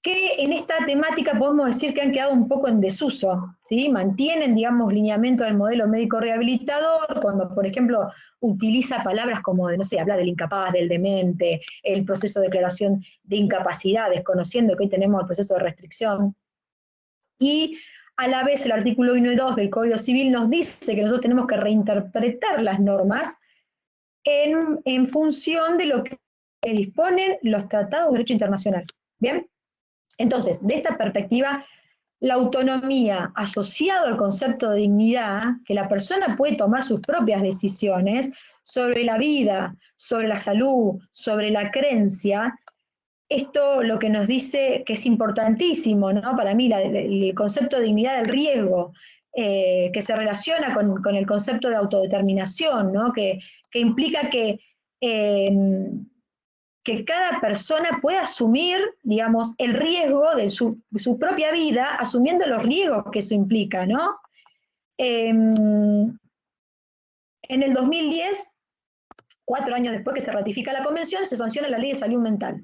que en esta temática podemos decir que han quedado un poco en desuso, ¿sí? Mantienen, digamos, lineamiento del modelo médico rehabilitador, cuando, por ejemplo, utiliza palabras como, no sé, habla del incapaz, del demente, el proceso de declaración de incapacidad, desconociendo que hoy tenemos el proceso de restricción. Y a la vez el artículo 1 y 2 del Código Civil nos dice que nosotros tenemos que reinterpretar las normas en función de lo que disponen los tratados de derecho internacional. ¿Bien? Entonces, de esta perspectiva, la autonomía asociada al concepto de dignidad, que la persona puede tomar sus propias decisiones sobre la vida, sobre la salud, sobre la creencia, esto lo que nos dice que es importantísimo, ¿no? Para mí, el concepto de dignidad del riesgo, que se relaciona con el concepto de autodeterminación, ¿no? Que implica que cada persona pueda asumir, digamos, el riesgo de su propia vida, asumiendo los riesgos que eso implica, ¿no? En el 2010, 4 años después que se ratifica la convención, se sanciona la Ley de Salud Mental,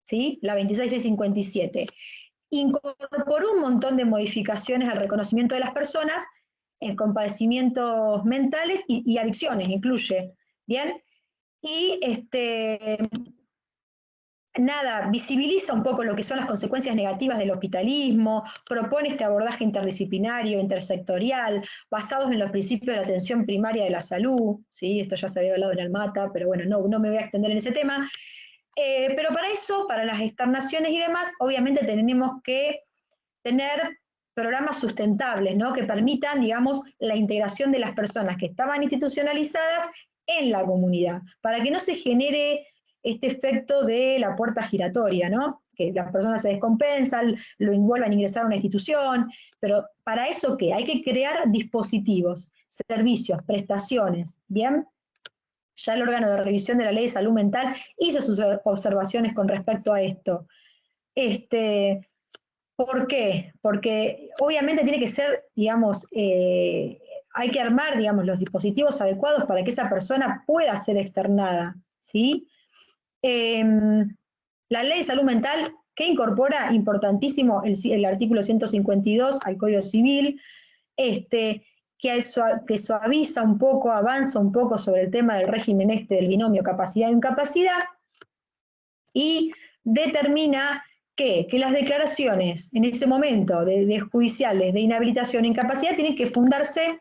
¿sí? La 26657. Incorporó un montón de modificaciones al reconocimiento de las personas con padecimientos mentales y adicciones, incluye, ¿bien? Y visibiliza un poco lo que son las consecuencias negativas del hospitalismo, propone este abordaje interdisciplinario, intersectorial, basados en los principios de la atención primaria de la salud, ¿sí? Esto ya se había hablado en el MATA, pero bueno, no me voy a extender en ese tema. Pero para eso, para las externaciones y demás, obviamente tenemos que tener programas sustentables, ¿no? Que permitan, digamos, la integración de las personas que estaban institucionalizadas en la comunidad, para que no se genere este efecto de la puerta giratoria, ¿no? Que las personas se descompensan, lo envuelvan a ingresar a una institución, pero ¿para eso qué? Hay que crear dispositivos, servicios, prestaciones, ¿bien? Ya el órgano de revisión de la Ley de Salud Mental hizo sus observaciones con respecto a esto. ¿Por qué? Porque obviamente tiene que ser, digamos, hay que armar, digamos, los dispositivos adecuados para que esa persona pueda ser externada, ¿sí? La Ley de Salud Mental, que incorpora, importantísimo, el artículo 152 al Código Civil, que suaviza un poco, avanza un poco sobre el tema del régimen del binomio capacidad-incapacidad, y determina que las declaraciones en ese momento de judiciales de inhabilitación e incapacidad tienen que fundarse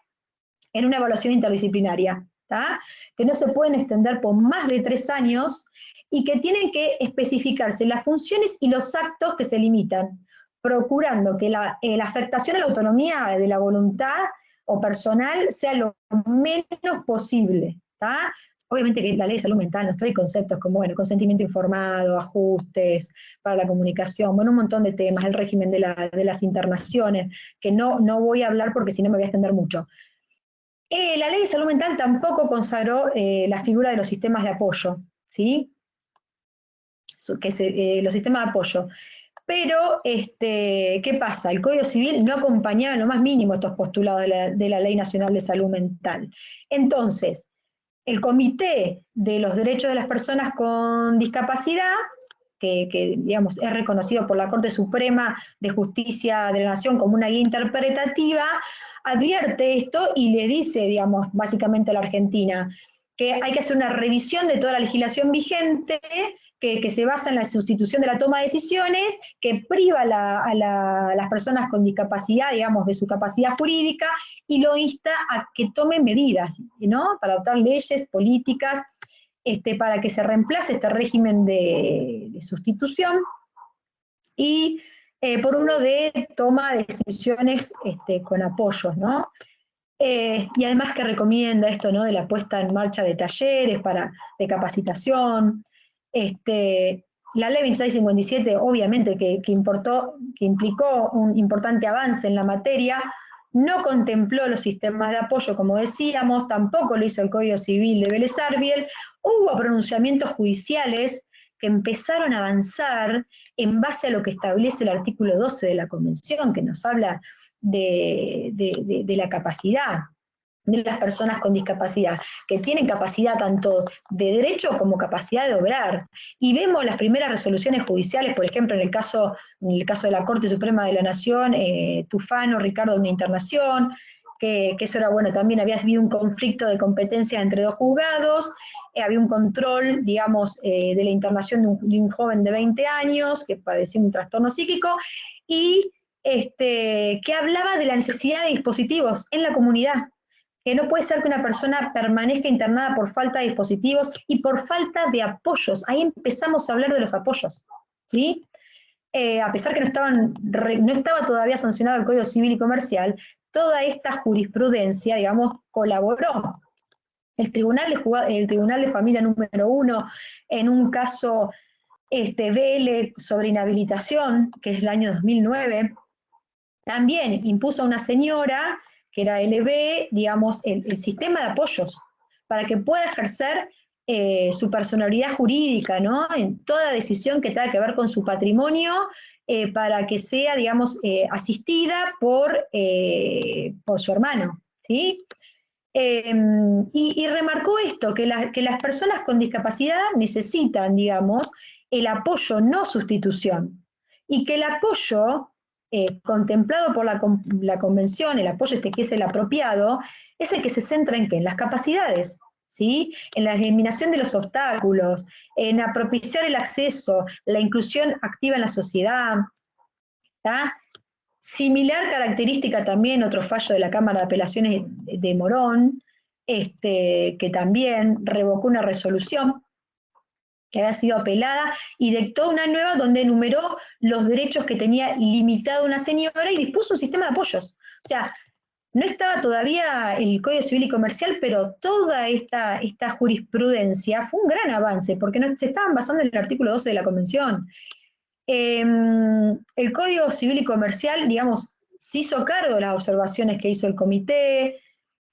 en una evaluación interdisciplinaria, ¿tá? Que no se pueden extender por más de 3 años y que tienen que especificarse las funciones y los actos que se limitan, procurando que la afectación a la autonomía de la voluntad o personal sea lo menos posible, ¿tá? Obviamente que la Ley de Salud Mental nos trae conceptos como, bueno, consentimiento informado, ajustes para la comunicación, bueno, un montón de temas, el régimen de las internaciones, que no voy a hablar porque si no me voy a extender mucho. La Ley de Salud Mental tampoco consagró la figura de los sistemas de apoyo, ¿sí? Los sistemas de apoyo. Pero, ¿qué pasa? El Código Civil no acompañaba en lo más mínimo estos postulados de la Ley Nacional de Salud Mental. Entonces, el Comité de los Derechos de las Personas con Discapacidad, que digamos, es reconocido por la Corte Suprema de Justicia de la Nación como una guía interpretativa, advierte esto y le dice, digamos, básicamente a la Argentina, que hay que hacer una revisión de toda la legislación vigente, que se basa en la sustitución de la toma de decisiones, que priva a las personas con discapacidad, digamos, de su capacidad jurídica, y lo insta a que tomen medidas, ¿no? Para adoptar leyes, políticas, para que se reemplace este régimen de sustitución, y por uno de toma de decisiones con apoyos, ¿no? Y además que recomienda esto, ¿no? De la puesta en marcha de talleres de capacitación. La Ley 2657, obviamente, que implicó un importante avance en la materia, no contempló los sistemas de apoyo, como decíamos, tampoco lo hizo el Código Civil de Vélez Arfiel. Hubo pronunciamientos judiciales que empezaron a avanzar en base a lo que establece el artículo 12 de la Convención, que nos habla de la capacidad de las personas con discapacidad, que tienen capacidad tanto de derecho como capacidad de obrar. Y vemos las primeras resoluciones judiciales, por ejemplo, en el caso de la Corte Suprema de la Nación, Tufano, Ricardo, de una internación, que eso era bueno, también había habido un conflicto de competencia entre 2 juzgados, había un control, digamos, de la internación de un joven de 20 años que padecía un trastorno psíquico, y que hablaba de la necesidad de dispositivos en la comunidad, que no puede ser que una persona permanezca internada por falta de dispositivos y por falta de apoyos. Ahí empezamos a hablar de los apoyos, ¿sí? A pesar que no estaba todavía sancionado el Código Civil y Comercial, toda esta jurisprudencia, digamos, colaboró. El Tribunal de Familia número 1, en un caso BL sobre inhabilitación, que es el año 2009, también impuso a una señora, que era LB, digamos, el sistema de apoyos, para que pueda ejercer su personalidad jurídica, ¿no? En toda decisión que tenga que ver con su patrimonio, para que sea, digamos, asistida por su hermano, ¿sí? Y remarcó esto, que las personas con discapacidad necesitan, digamos, el apoyo, no sustitución, y que el apoyo contemplado por la Convención, el apoyo que es el apropiado, es el que se centra en ¿qué? En las capacidades, ¿sí? En la eliminación de los obstáculos, en propiciar el acceso, la inclusión activa en la sociedad, ¿tá? Similar característica también, otro fallo de la Cámara de Apelaciones de Morón, que también revocó una resolución que había sido apelada, y dictó una nueva donde enumeró los derechos que tenía limitado una señora y dispuso un sistema de apoyos. O sea, no estaba todavía el Código Civil y Comercial, pero toda esta jurisprudencia fue un gran avance, porque se estaban basando en el artículo 12 de la Convención. El Código Civil y Comercial, digamos, se hizo cargo de las observaciones que hizo el comité.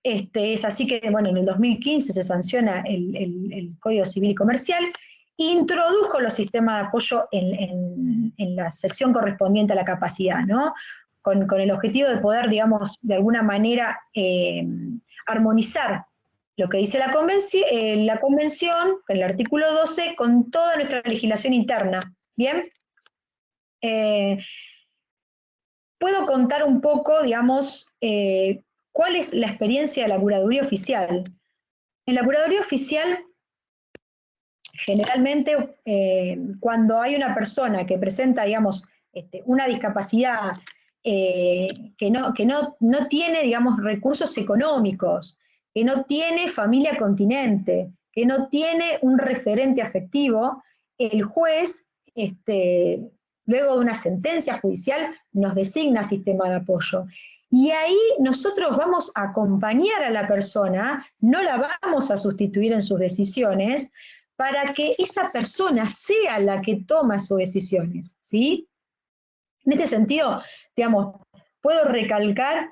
Es así que, bueno, en el 2015 se sanciona el Código Civil y Comercial, introdujo los sistemas de apoyo en la sección correspondiente a la capacidad, ¿no? Con el objetivo de poder, digamos, de alguna manera armonizar lo que dice la convención, con el artículo 12, con toda nuestra legislación interna. ¿Bien? Puedo contar un poco, digamos, cuál es la experiencia de la curaduría oficial. En la curaduría oficial, generalmente, cuando hay una persona que presenta, digamos, una discapacidad que no tiene, digamos, recursos económicos, que no tiene familia continente, que no tiene un referente afectivo, el juez, luego de una sentencia judicial, nos designa sistema de apoyo. Y ahí nosotros vamos a acompañar a la persona, no la vamos a sustituir en sus decisiones, para que esa persona sea la que toma sus decisiones, ¿sí? En este sentido, digamos, puedo recalcar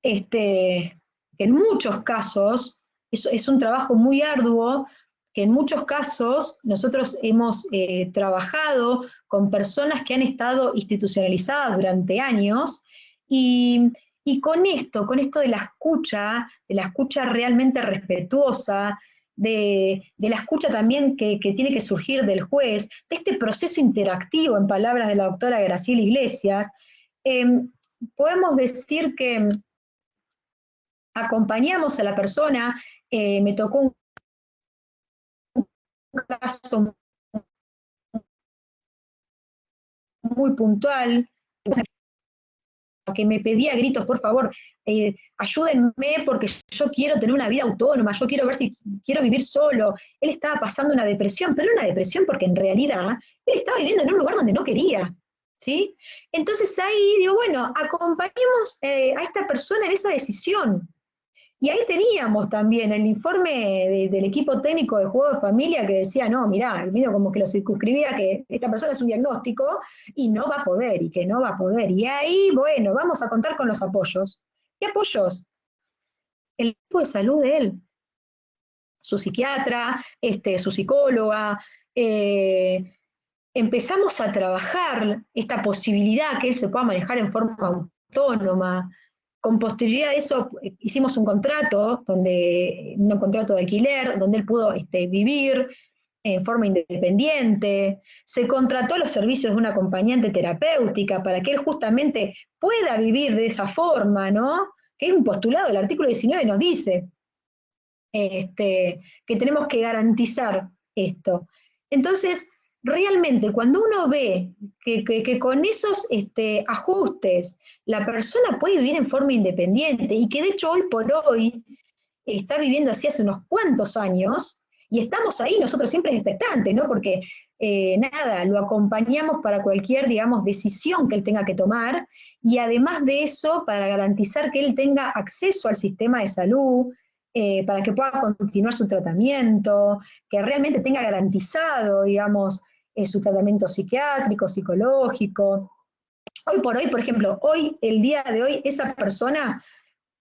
que en muchos casos, es un trabajo muy arduo, que en muchos casos nosotros hemos trabajado con personas que han estado institucionalizadas durante años, y con esto de la escucha realmente respetuosa, de la escucha también que tiene que surgir del juez, de este proceso interactivo, en palabras de la doctora Graciela Iglesias, podemos decir que acompañamos a la persona. Me tocó un caso muy puntual, que me pedía a gritos, por favor, ayúdenme porque yo quiero tener una vida autónoma, yo quiero ver si quiero vivir solo. Él estaba pasando una depresión, pero una depresión porque en realidad él estaba viviendo en un lugar donde no quería, ¿sí? Entonces ahí digo, bueno, acompañemos a esta persona en esa decisión. Y ahí teníamos también el informe del equipo técnico de juego de familia que decía, no, mirá, el medio como que lo circunscribía, que esta persona es un diagnóstico y no va a poder, y que no va a poder. Y ahí, bueno, vamos a contar con los apoyos. ¿Qué apoyos? El equipo de salud de él, su psiquiatra, su psicóloga. Empezamos a trabajar esta posibilidad que él se pueda manejar en forma autónoma. Con posterioridad a eso hicimos un contrato, un contrato de alquiler, donde él pudo vivir en forma independiente. Se contrató los servicios de una acompañante terapéutica para que él justamente pueda vivir de esa forma, ¿no? Que es un postulado, el artículo 19 nos dice que tenemos que garantizar esto. Entonces, realmente, cuando uno ve que con esos ajustes la persona puede vivir en forma independiente, y que de hecho hoy por hoy está viviendo así hace unos cuantos años, y estamos ahí nosotros siempre expectantes, ¿no? Porque nada, lo acompañamos para cualquier, digamos, decisión que él tenga que tomar, y además de eso, para garantizar que él tenga acceso al sistema de salud, para que pueda continuar su tratamiento, que realmente tenga garantizado, digamos, su tratamiento psiquiátrico, psicológico. Hoy por hoy, por ejemplo, el día de hoy, esa persona,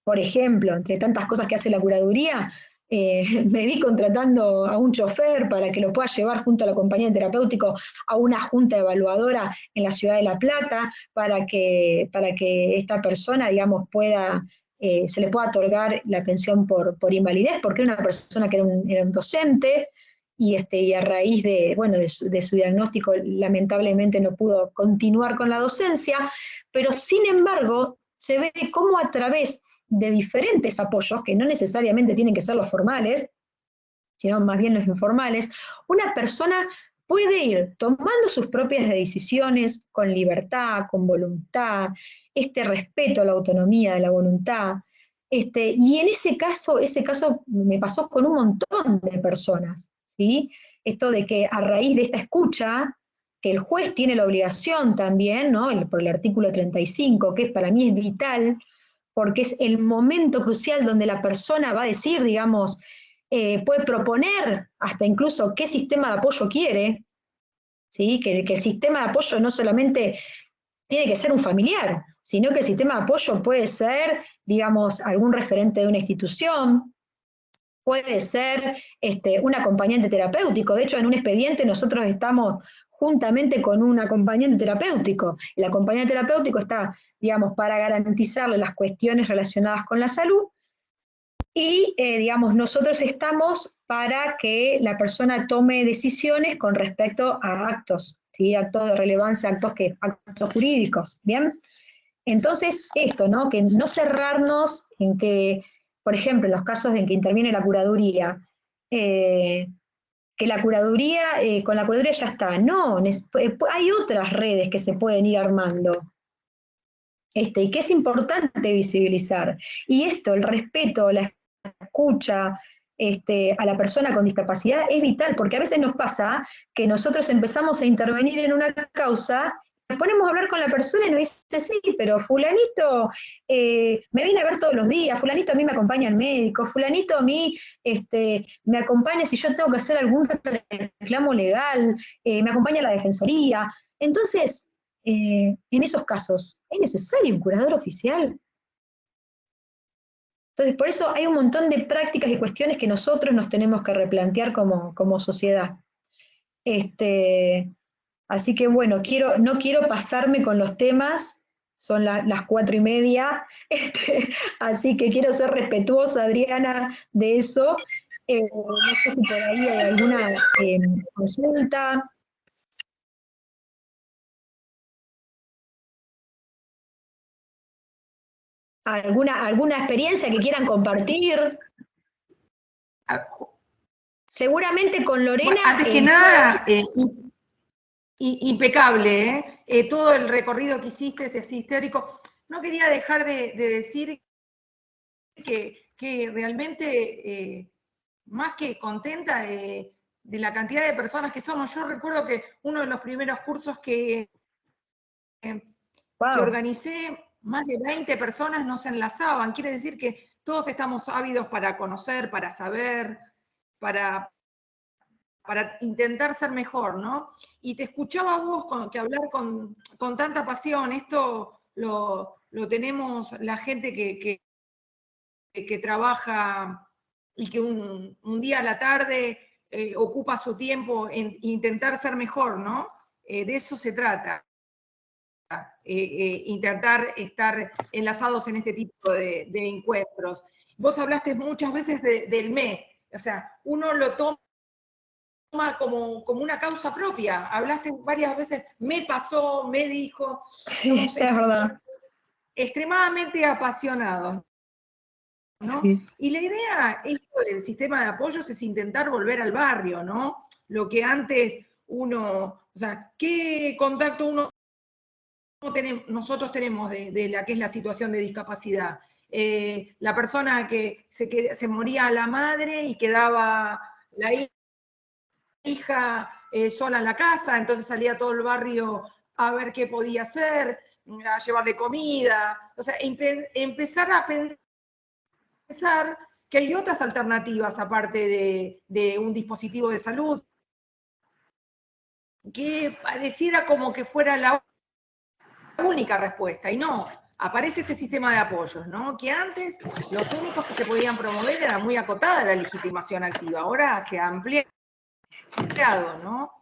por ejemplo, entre tantas cosas que hace la curaduría, me vi contratando a un chofer para que lo pueda llevar junto al acompañante terapéutico a una junta evaluadora en la ciudad de La Plata, para que esta persona, digamos, se le pueda otorgar la pensión por invalidez, porque era una persona que era un docente, y a raíz de su diagnóstico lamentablemente no pudo continuar con la docencia, pero sin embargo se ve cómo a través de diferentes apoyos, que no necesariamente tienen que ser los formales, sino más bien los informales, una persona puede ir tomando sus propias decisiones con libertad, con voluntad, respeto a la autonomía de la voluntad. Y en ese caso me pasó con un montón de personas, ¿sí? esto de que a raíz de esta escucha, que el juez tiene la obligación también, ¿no? Por el artículo 35, que para mí es vital, porque es el momento crucial donde la persona va a decir, digamos, puede proponer hasta incluso qué sistema de apoyo quiere, ¿sí? Que el sistema de apoyo no solamente tiene que ser un familiar, sino que el sistema de apoyo puede ser, digamos, algún referente de una institución, puede ser un acompañante terapéutico. De hecho, en un expediente nosotros estamos juntamente con un acompañante terapéutico. El acompañante terapéutico está, digamos, para garantizarle las cuestiones relacionadas con la salud y, digamos, nosotros estamos para que la persona tome decisiones con respecto a actos, ¿sí? Actos de relevancia, actos jurídicos, ¿bien? Entonces, esto, ¿no? Que no cerrarnos en que, por ejemplo, en los casos en que interviene la curaduría, que la curaduría, con la curaduría ya está. No, hay otras redes que se pueden ir armando. Y que es importante visibilizar. Y esto, el respeto, la escucha a la persona con discapacidad es vital, porque a veces nos pasa que nosotros empezamos a intervenir en una causa, nos ponemos a hablar con la persona y nos dice, sí, pero fulanito me viene a ver todos los días, fulanito a mí me acompaña al médico, fulanito a mí me acompaña si yo tengo que hacer algún reclamo legal, me acompaña a la defensoría. Entonces, en esos casos, ¿es necesario un curador oficial? Entonces, por eso hay un montón de prácticas y cuestiones que nosotros nos tenemos que replantear como sociedad. Así que bueno, no quiero pasarme con los temas, son las 4:30, así que quiero ser respetuosa, Adriana, de eso. No sé si por ahí hay alguna consulta. ¿Alguna experiencia que quieran compartir? Seguramente con Lorena... Bueno, antes que nada, impecable, todo el recorrido que hiciste es histórico. No quería dejar de decir que realmente, más que contenta de la cantidad de personas que somos. Yo recuerdo que uno de los primeros cursos que organicé, más de 20 personas nos enlazaban. Quiere decir que todos estamos ávidos para conocer, para saber, para intentar ser mejor, ¿no? Y te escuchaba a vos que hablar con tanta pasión. Esto lo tenemos la gente que trabaja y que un día a la tarde ocupa su tiempo en intentar ser mejor, ¿no? De eso se trata. Intentar estar enlazados en este tipo de encuentros. Vos hablaste muchas veces del ME, o sea, uno lo toma como una causa propia. Hablaste varias veces, me pasó, me dijo. Sí, es verdad. Extremadamente apasionados, ¿no? Sí. Y la idea, esto del sistema de apoyos, es intentar volver al barrio, ¿no? Lo que antes uno, o sea, ¿qué contacto nosotros tenemos de la que es la situación de discapacidad? La persona que se moría la madre y quedaba la hija sola en la casa, entonces salía todo el barrio a ver qué podía hacer, a llevarle comida, o sea, empezar a pensar que hay otras alternativas aparte de un dispositivo de salud, que pareciera como que fuera la única respuesta, y no, aparece este sistema de apoyos, ¿no? Que antes los únicos que se podían promover era muy acotada la legitimación activa, ahora se ha ampliado, ¿no?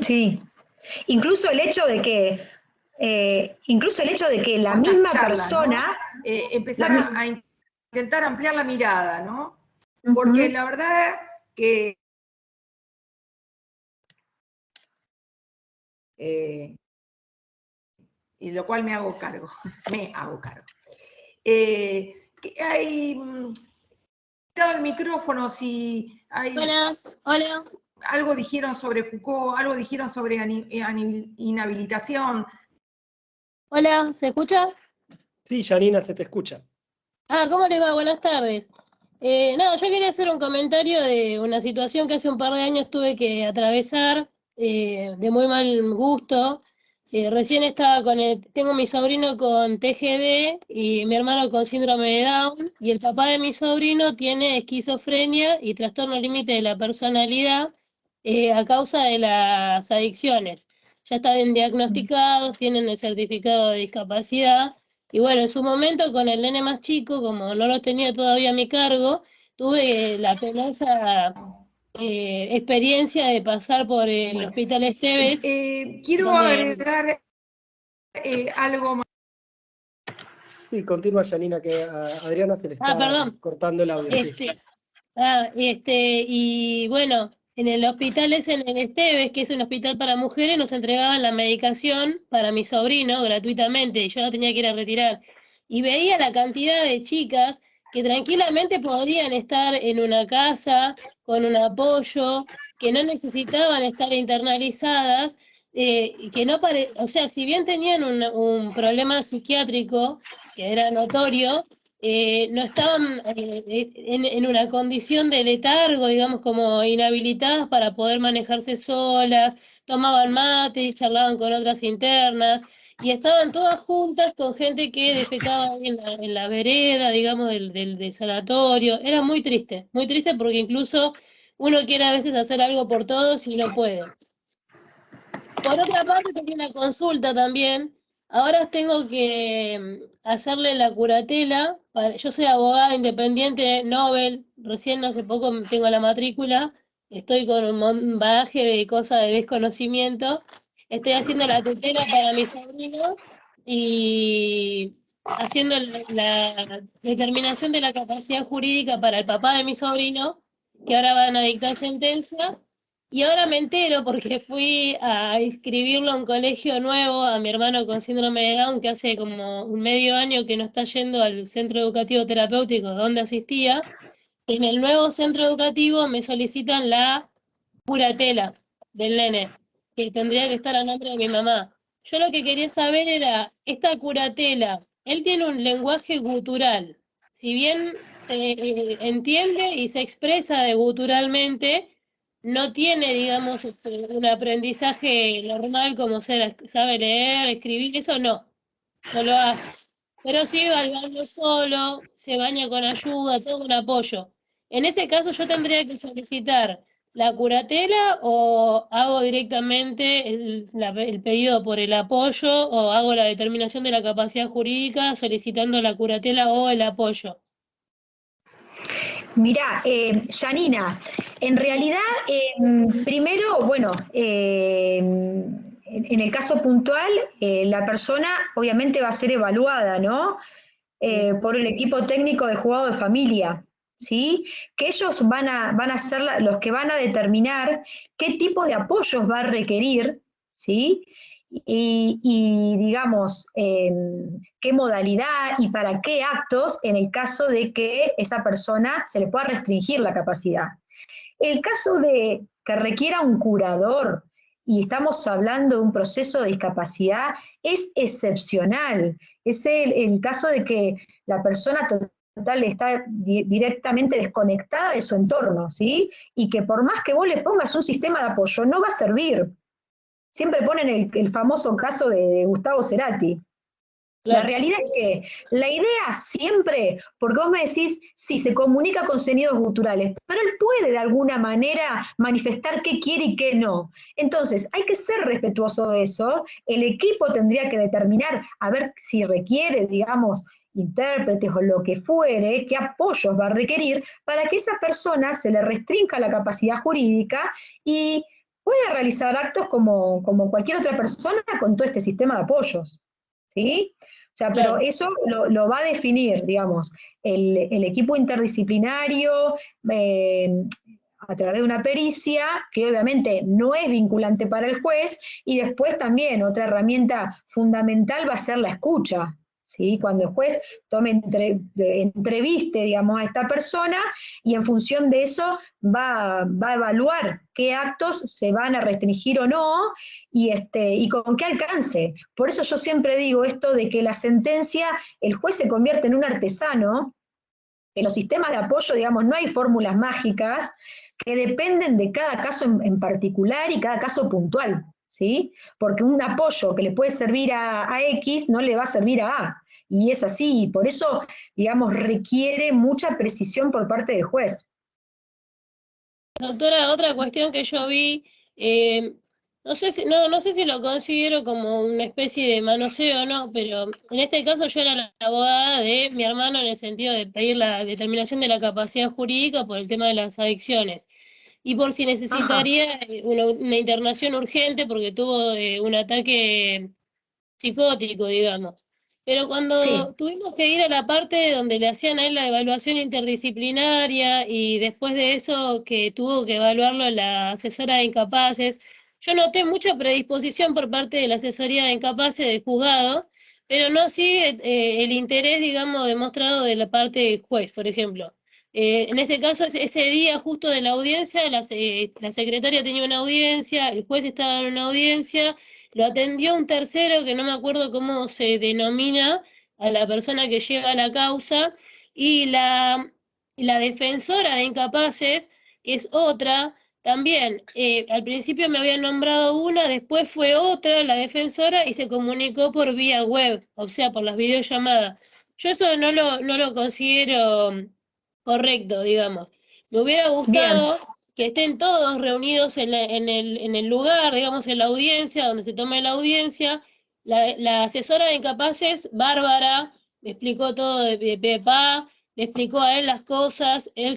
Sí, incluso el hecho de que la misma charlas, persona... ¿no? Empezar a intentar ampliar la mirada, ¿no? Porque la verdad que y lo cual me hago cargo. Hay dado el micrófono, si hay... Buenas, hola. Algo dijeron sobre Foucault, algo dijeron sobre inhabilitación. Hola, ¿se escucha? Sí, Janina, se te escucha. ¿Cómo les va? Buenas tardes. No, yo quería hacer un comentario de una situación que hace un par de años tuve que atravesar de muy mal gusto. Recién estaba tengo mi sobrino con TGD y mi hermano con síndrome de Down, y el papá de mi sobrino tiene esquizofrenia y trastorno límite de la personalidad a causa de las adicciones. Ya están diagnosticados, tienen el certificado de discapacidad. Y bueno, en su momento con el nene más chico, como no lo tenía todavía a mi cargo, tuve la penosa experiencia de pasar por el Bueno, Hospital Esteves, quiero donde... agregar algo más. Sí, continúa, Janina, que a Adriana se le Ah, está perdón. cortando el audio, sí. Y bueno, en el hospital ese en el Esteves, que es un hospital para mujeres, nos entregaban la medicación para mi sobrino gratuitamente, y yo la tenía que ir a retirar. Y veía la cantidad de chicas que tranquilamente podrían estar en una casa con un apoyo, que no necesitaban estar internalizadas, y que no o sea, si bien tenían un problema psiquiátrico que era notorio, no estaban en una condición de letargo, digamos, como inhabilitadas para poder manejarse solas, tomaban mate, charlaban con otras internas, y estaban todas juntas con gente que defecaba ahí en la vereda, digamos, del sanatorio. Era muy triste porque incluso uno quiere a veces hacer algo por todos y no puede. Por otra parte, tenía una consulta también. Ahora tengo que hacerle la curatela. Yo soy abogada independiente Nobel. Recién hace poco tengo la matrícula. Estoy con un bagaje de cosas de desconocimiento. Estoy haciendo la tutela para mi sobrino y haciendo la determinación de la capacidad jurídica para el papá de mi sobrino, que ahora van a dictar sentencia. Y ahora me entero porque fui a inscribirlo a un colegio nuevo, a mi hermano con síndrome de Down, que hace como un medio año que no está yendo al centro educativo terapéutico donde asistía. En el nuevo centro educativo me solicitan la curatela del nene, que tendría que estar a nombre de mi mamá. Yo lo que quería saber era, esta curatela, él tiene un lenguaje gutural. Si bien se entiende y se expresa de guturalmente, no tiene, digamos, un aprendizaje normal como sabe leer, escribir, eso no lo hace. Pero sí va al baño solo, se baña con ayuda, todo un apoyo. En ese caso yo tendría que solicitar la curatela, o hago directamente el pedido por el apoyo, o hago la determinación de la capacidad jurídica solicitando la curatela o el apoyo. Mirá, Janina, en realidad, primero, bueno, en el caso puntual, la persona obviamente va a ser evaluada, ¿no? Por el equipo técnico de juzgado de familia, ¿sí? Que ellos van a ser los que van a determinar qué tipo de apoyos va a requerir, ¿sí? Y digamos, qué modalidad y para qué actos en el caso de que esa persona se le pueda restringir la capacidad. El caso de que requiera un curador, y estamos hablando de un proceso de discapacidad, es excepcional. Es el caso de que la persona total está directamente desconectada de su entorno, ¿sí? Y que por más que vos le pongas un sistema de apoyo, no va a servir. Siempre ponen el famoso caso de Gustavo Cerati. La Claro. realidad es que la idea siempre, porque vos me decís, sí, se comunica con sonidos guturales, pero él puede de alguna manera manifestar qué quiere y qué no. Entonces, hay que ser respetuoso de eso. El equipo tendría que determinar, a ver si requiere, digamos, intérpretes o lo que fuere, qué apoyos va a requerir para que esa persona se le restrinja la capacidad jurídica y pueda realizar actos como cualquier otra persona con todo este sistema de apoyos. ¿Sí? O sea, pero Claro. eso lo va a definir, digamos, el equipo interdisciplinario a través de una pericia, que obviamente no es vinculante para el juez, y después también otra herramienta fundamental va a ser la escucha. ¿Sí? Cuando el juez entreviste, digamos, a esta persona, y en función de eso va a evaluar qué actos se van a restringir o no, y con qué alcance. Por eso yo siempre digo esto de que la sentencia, el juez se convierte en un artesano, En los sistemas de apoyo, digamos, no hay fórmulas mágicas que dependen de cada caso en particular y cada caso puntual, ¿sí? Porque un apoyo que le puede servir a X no le va a servir a A. Y es así, y por eso, digamos, requiere mucha precisión por parte del juez. Doctora, otra cuestión que yo vi, no sé si lo considero como una especie de manoseo o no, pero en este caso yo era la abogada de mi hermano en el sentido de pedir la determinación de la capacidad jurídica por el tema de las adicciones y por si necesitaría una internación urgente porque tuvo un ataque psicótico, digamos. Pero cuando tuvimos que ir a la parte donde le hacían a él la evaluación interdisciplinaria y después de eso que tuvo que evaluarlo la asesora de incapaces, yo noté mucha predisposición por parte de la asesoría de incapaces del juzgado, pero no así el interés, digamos, demostrado de la parte del juez, por ejemplo. En ese caso, ese día justo de la audiencia, la secretaria tenía una audiencia, el juez estaba en una audiencia, lo atendió un tercero que no me acuerdo cómo se denomina a la persona que lleva la causa, y la defensora de incapaces, que es otra, también, al principio me habían nombrado una, después fue otra, la defensora, y se comunicó por vía web, o sea, por las videollamadas. Yo eso no lo considero correcto, digamos. Me hubiera gustado que estén todos reunidos en el lugar, digamos, en la audiencia, donde se tome la audiencia. La asesora de incapaces, Bárbara, me explicó todo de pe a pa, le explicó a él las cosas, él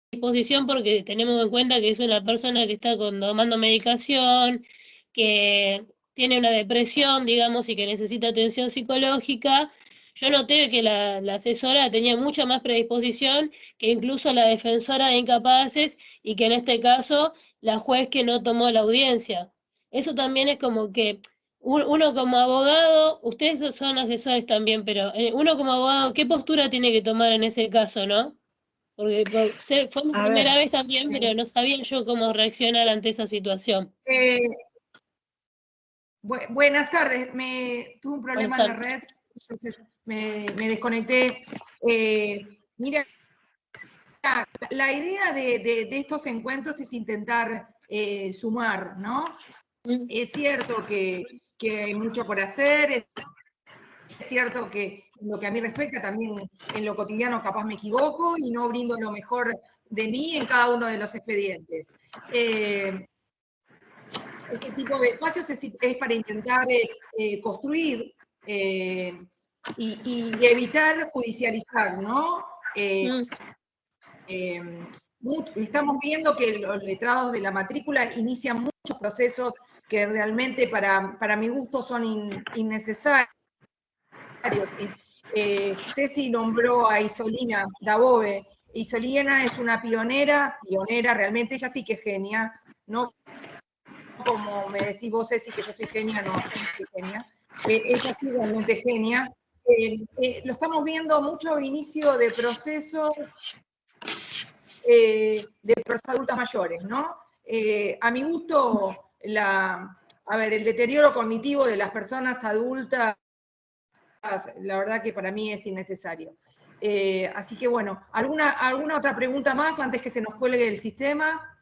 disposición porque tenemos en cuenta que es una persona que está tomando medicación, que tiene una depresión, digamos, y que necesita atención psicológica. Yo noté que la asesora tenía mucha más predisposición que incluso la defensora de incapaces y que en este caso la juez que no tomó la audiencia. Eso también es como que uno como abogado, ustedes son asesores también, pero uno como abogado, ¿qué postura tiene que tomar en ese caso, no? Porque fue mi primera vez también, pero no sabía yo cómo reaccionar ante esa situación. Buenas tardes, tuve un problema en la red, entonces me desconecté. Mira, la idea de estos encuentros es intentar sumar, ¿no? Es cierto que hay mucho por hacer, es cierto que en lo que a mí respecta también en lo cotidiano capaz me equivoco y no brindo lo mejor de mí en cada uno de los expedientes. Este tipo de espacios es para intentar construir y evitar judicializar, ¿no? Estamos viendo que los letrados de la matrícula inician muchos procesos que realmente para mi gusto son innecesarios. Ceci nombró a Isolina Dabove. Isolina es una pionera, realmente, ella sí que es genia, no como me decís vos, Ceci, que yo soy genia, no soy genia. Ella sí realmente es genia. Lo estamos viendo mucho inicio de procesos de personas adultas mayores, ¿no? A mi gusto, el deterioro cognitivo de las personas adultas, la verdad que para mí es innecesario. Así que bueno, ¿alguna otra pregunta más antes que se nos cuelgue el sistema?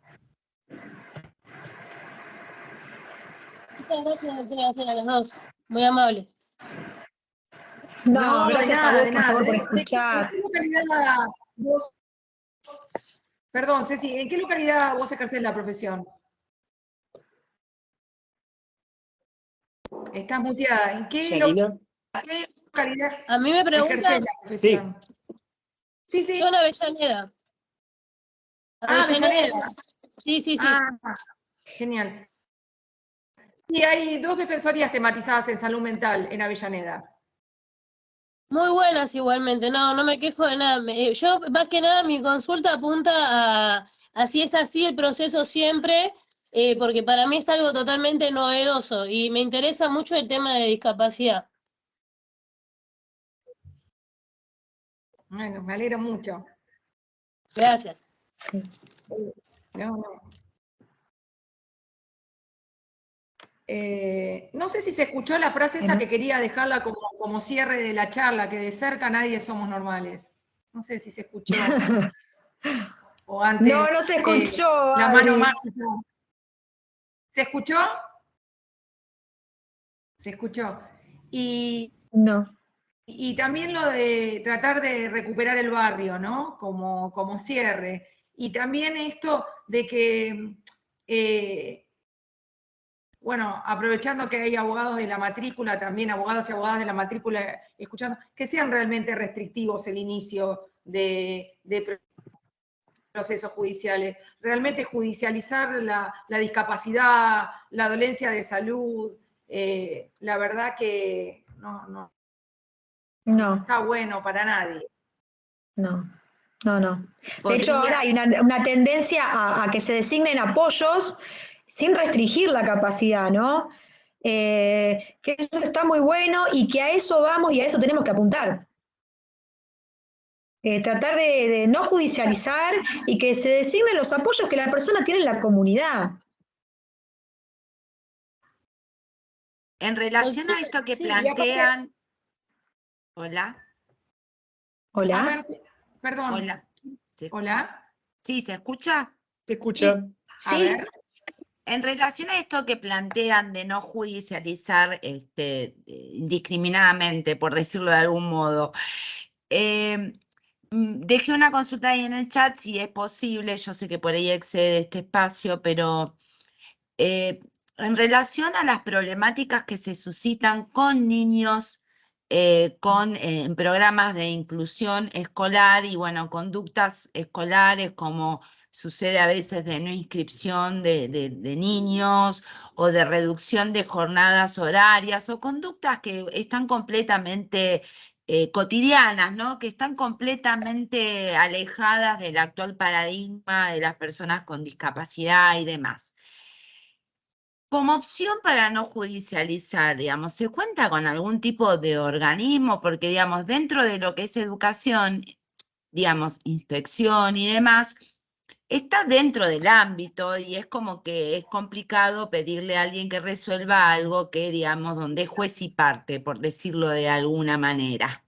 Muchas gracias, doctora, a las dos. Muy amables. No, gracias a vos, por favor, por escuchar. ¿En qué localidad vos, perdón, Ceci, ¿en qué localidad vos ejercés la profesión? Estás muteada. ¿En qué localidad a mí me preguntan, ejercés la profesión? Sí. Yo en Avellaneda. Avellaneda. Sí. Genial. Sí, hay 2 defensorías tematizadas en salud mental en Avellaneda. Muy buenas igualmente, no me quejo de nada. Yo, más que nada, mi consulta apunta a si es así el proceso siempre, porque para mí es algo totalmente novedoso y me interesa mucho el tema de discapacidad. Bueno, me alegro mucho. Gracias. No. No sé si se escuchó la frase esa que quería dejarla como cierre de la charla, que de cerca nadie somos normales. No sé si se escuchó. O antes. No, no se escuchó. La mano mágica. ¿Se escuchó? Se escuchó. No. Y también lo de tratar de recuperar el barrio, ¿no? Como cierre. Y también esto de que, bueno, aprovechando que hay abogados de la matrícula, también abogados y abogadas de la matrícula escuchando, que sean realmente restrictivos el inicio de procesos judiciales. Realmente judicializar la discapacidad, la dolencia de salud, la verdad que no está bueno para nadie. No. De hecho, ahora hay una tendencia a que se designen apoyos sin restringir la capacidad, ¿no? Que eso está muy bueno y que a eso vamos y a eso tenemos que apuntar. Tratar de no judicializar y que se designen los apoyos que la persona tiene en la comunidad. En relación a esto que plantean... Hola. Hola. A ver, perdón. Hola. Hola. ¿Sí, se escucha? Se escucha. A ver. En relación a esto que plantean de no judicializar indiscriminadamente, por decirlo de algún modo, dejé una consulta ahí en el chat si es posible, yo sé que por ahí excede este espacio, pero en relación a las problemáticas que se suscitan con niños con programas de inclusión escolar y, bueno, conductas escolares como sucede a veces de no inscripción de niños o de reducción de jornadas horarias o conductas que están completamente cotidianas, ¿no? Que están completamente alejadas del actual paradigma de las personas con discapacidad y demás. Como opción para no judicializar, digamos, ¿se cuenta con algún tipo de organismo? Porque, digamos, dentro de lo que es educación, digamos, inspección y demás, está dentro del ámbito y es como que es complicado pedirle a alguien que resuelva algo que, digamos, donde es juez y parte, por decirlo de alguna manera.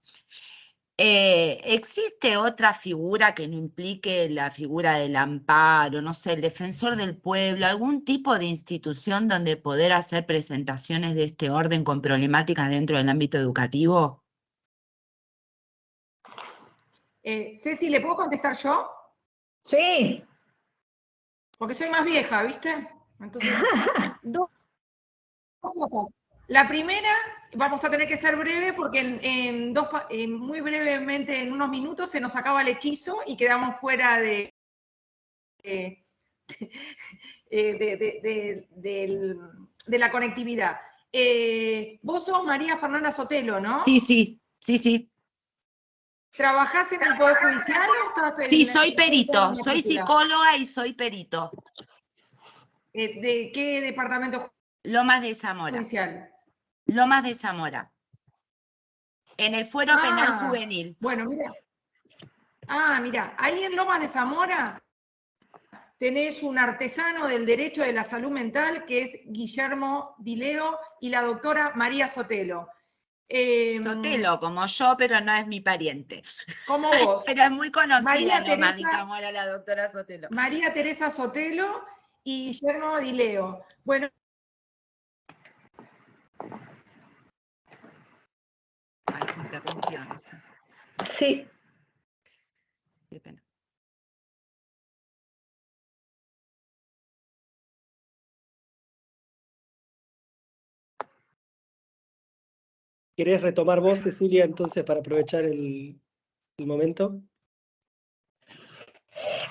¿Existe otra figura que no implique la figura del amparo, no sé, el defensor del pueblo, algún tipo de institución donde poder hacer presentaciones de este orden con problemáticas dentro del ámbito educativo? Ceci, ¿le puedo contestar yo? Sí. Porque soy más vieja, ¿viste? Entonces, dos cosas. La primera, vamos a tener que ser breve porque muy brevemente, en unos minutos, se nos acaba el hechizo y quedamos fuera de la conectividad. Vos sos María Fernanda Sotelo, ¿no? Sí. ¿Trabajás en el Poder Judicial o estás en Sí, soy perito, soy psicóloga y soy perito. ¿De qué departamento Lomas de Zamora. judicial? Lomas de Zamora. En el Fuero Penal Juvenil. Bueno, mira. Mira, ahí en Lomas de Zamora tenés un artesano del derecho de la salud mental que es Guillermo Dileo y la doctora María Sotelo. Sotelo, como yo, pero no es mi pariente. Como vos. Pero es muy conocida María en Lomas de Teresa, Zamora, la doctora Sotelo. María Teresa Sotelo y Guillermo Dileo. Bueno. Ay, se interrumpió, no sé. Sí. Qué pena. ¿Querés retomar vos, Cecilia, entonces, para aprovechar el momento?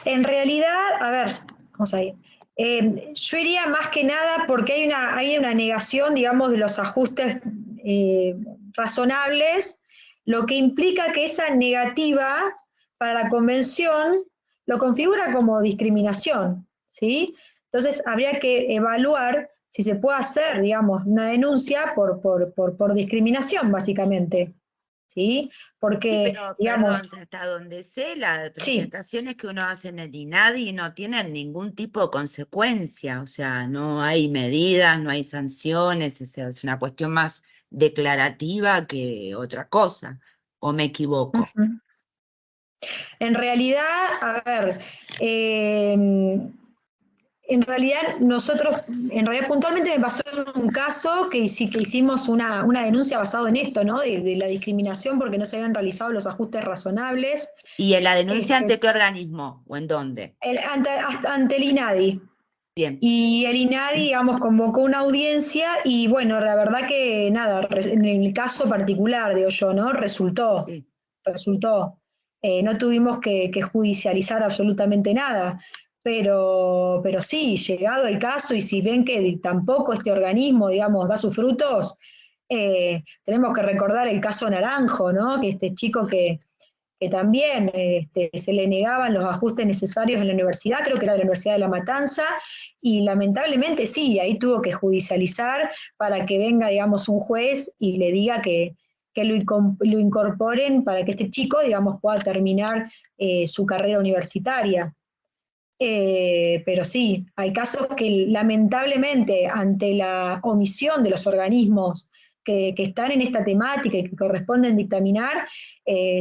En realidad, a ver, vamos a ir. Yo iría más que nada porque hay una negación, digamos, de los ajustes razonables, lo que implica que esa negativa para la convención lo configura como discriminación, ¿sí? Entonces habría que evaluar si se puede hacer, digamos, una denuncia por discriminación, básicamente. ¿Sí? Porque, sí, pero, digamos... perdón, hasta donde sé, las presentaciones que uno hace en el INADI no tienen ningún tipo de consecuencia, o sea, no hay medidas, no hay sanciones, o sea, es una cuestión más declarativa que otra cosa, ¿o me equivoco? En realidad, a ver, en realidad puntualmente me pasó en un caso que hicimos una denuncia basada en esto, ¿no? De la discriminación porque no se habían realizado los ajustes razonables. ¿Y en la denuncia ante qué organismo o en dónde? Ante el INADI. Bien. Y el INADI, digamos, convocó una audiencia y bueno, la verdad que nada, en el caso particular, digo yo, ¿no? Resultó. Sí. No tuvimos que judicializar absolutamente nada. Pero sí, llegado el caso, y si ven que tampoco este organismo, digamos, da sus frutos, tenemos que recordar el caso Naranjo, ¿no? Que este chico que también se le negaban los ajustes necesarios en la universidad, creo que era de la Universidad de La Matanza, y lamentablemente sí, ahí tuvo que judicializar para que venga, digamos, un juez y le diga que lo incorporen para que este chico, digamos, pueda terminar su carrera universitaria. Pero sí, hay casos que lamentablemente ante la omisión de los organismos que están en esta temática y que corresponden dictaminar,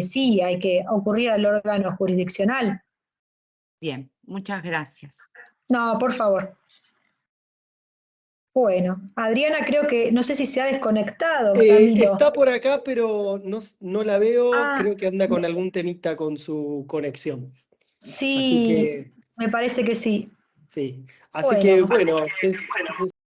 sí, hay que ocurrir al órgano jurisdiccional. Bien, muchas gracias. No, por favor. Bueno, Adriana creo que, no sé si se ha desconectado, Camilo. Está por acá, pero no la veo, Ah, creo que anda con algún temita con su conexión. Así sí, que, me parece que sí. sí. Así que, bueno,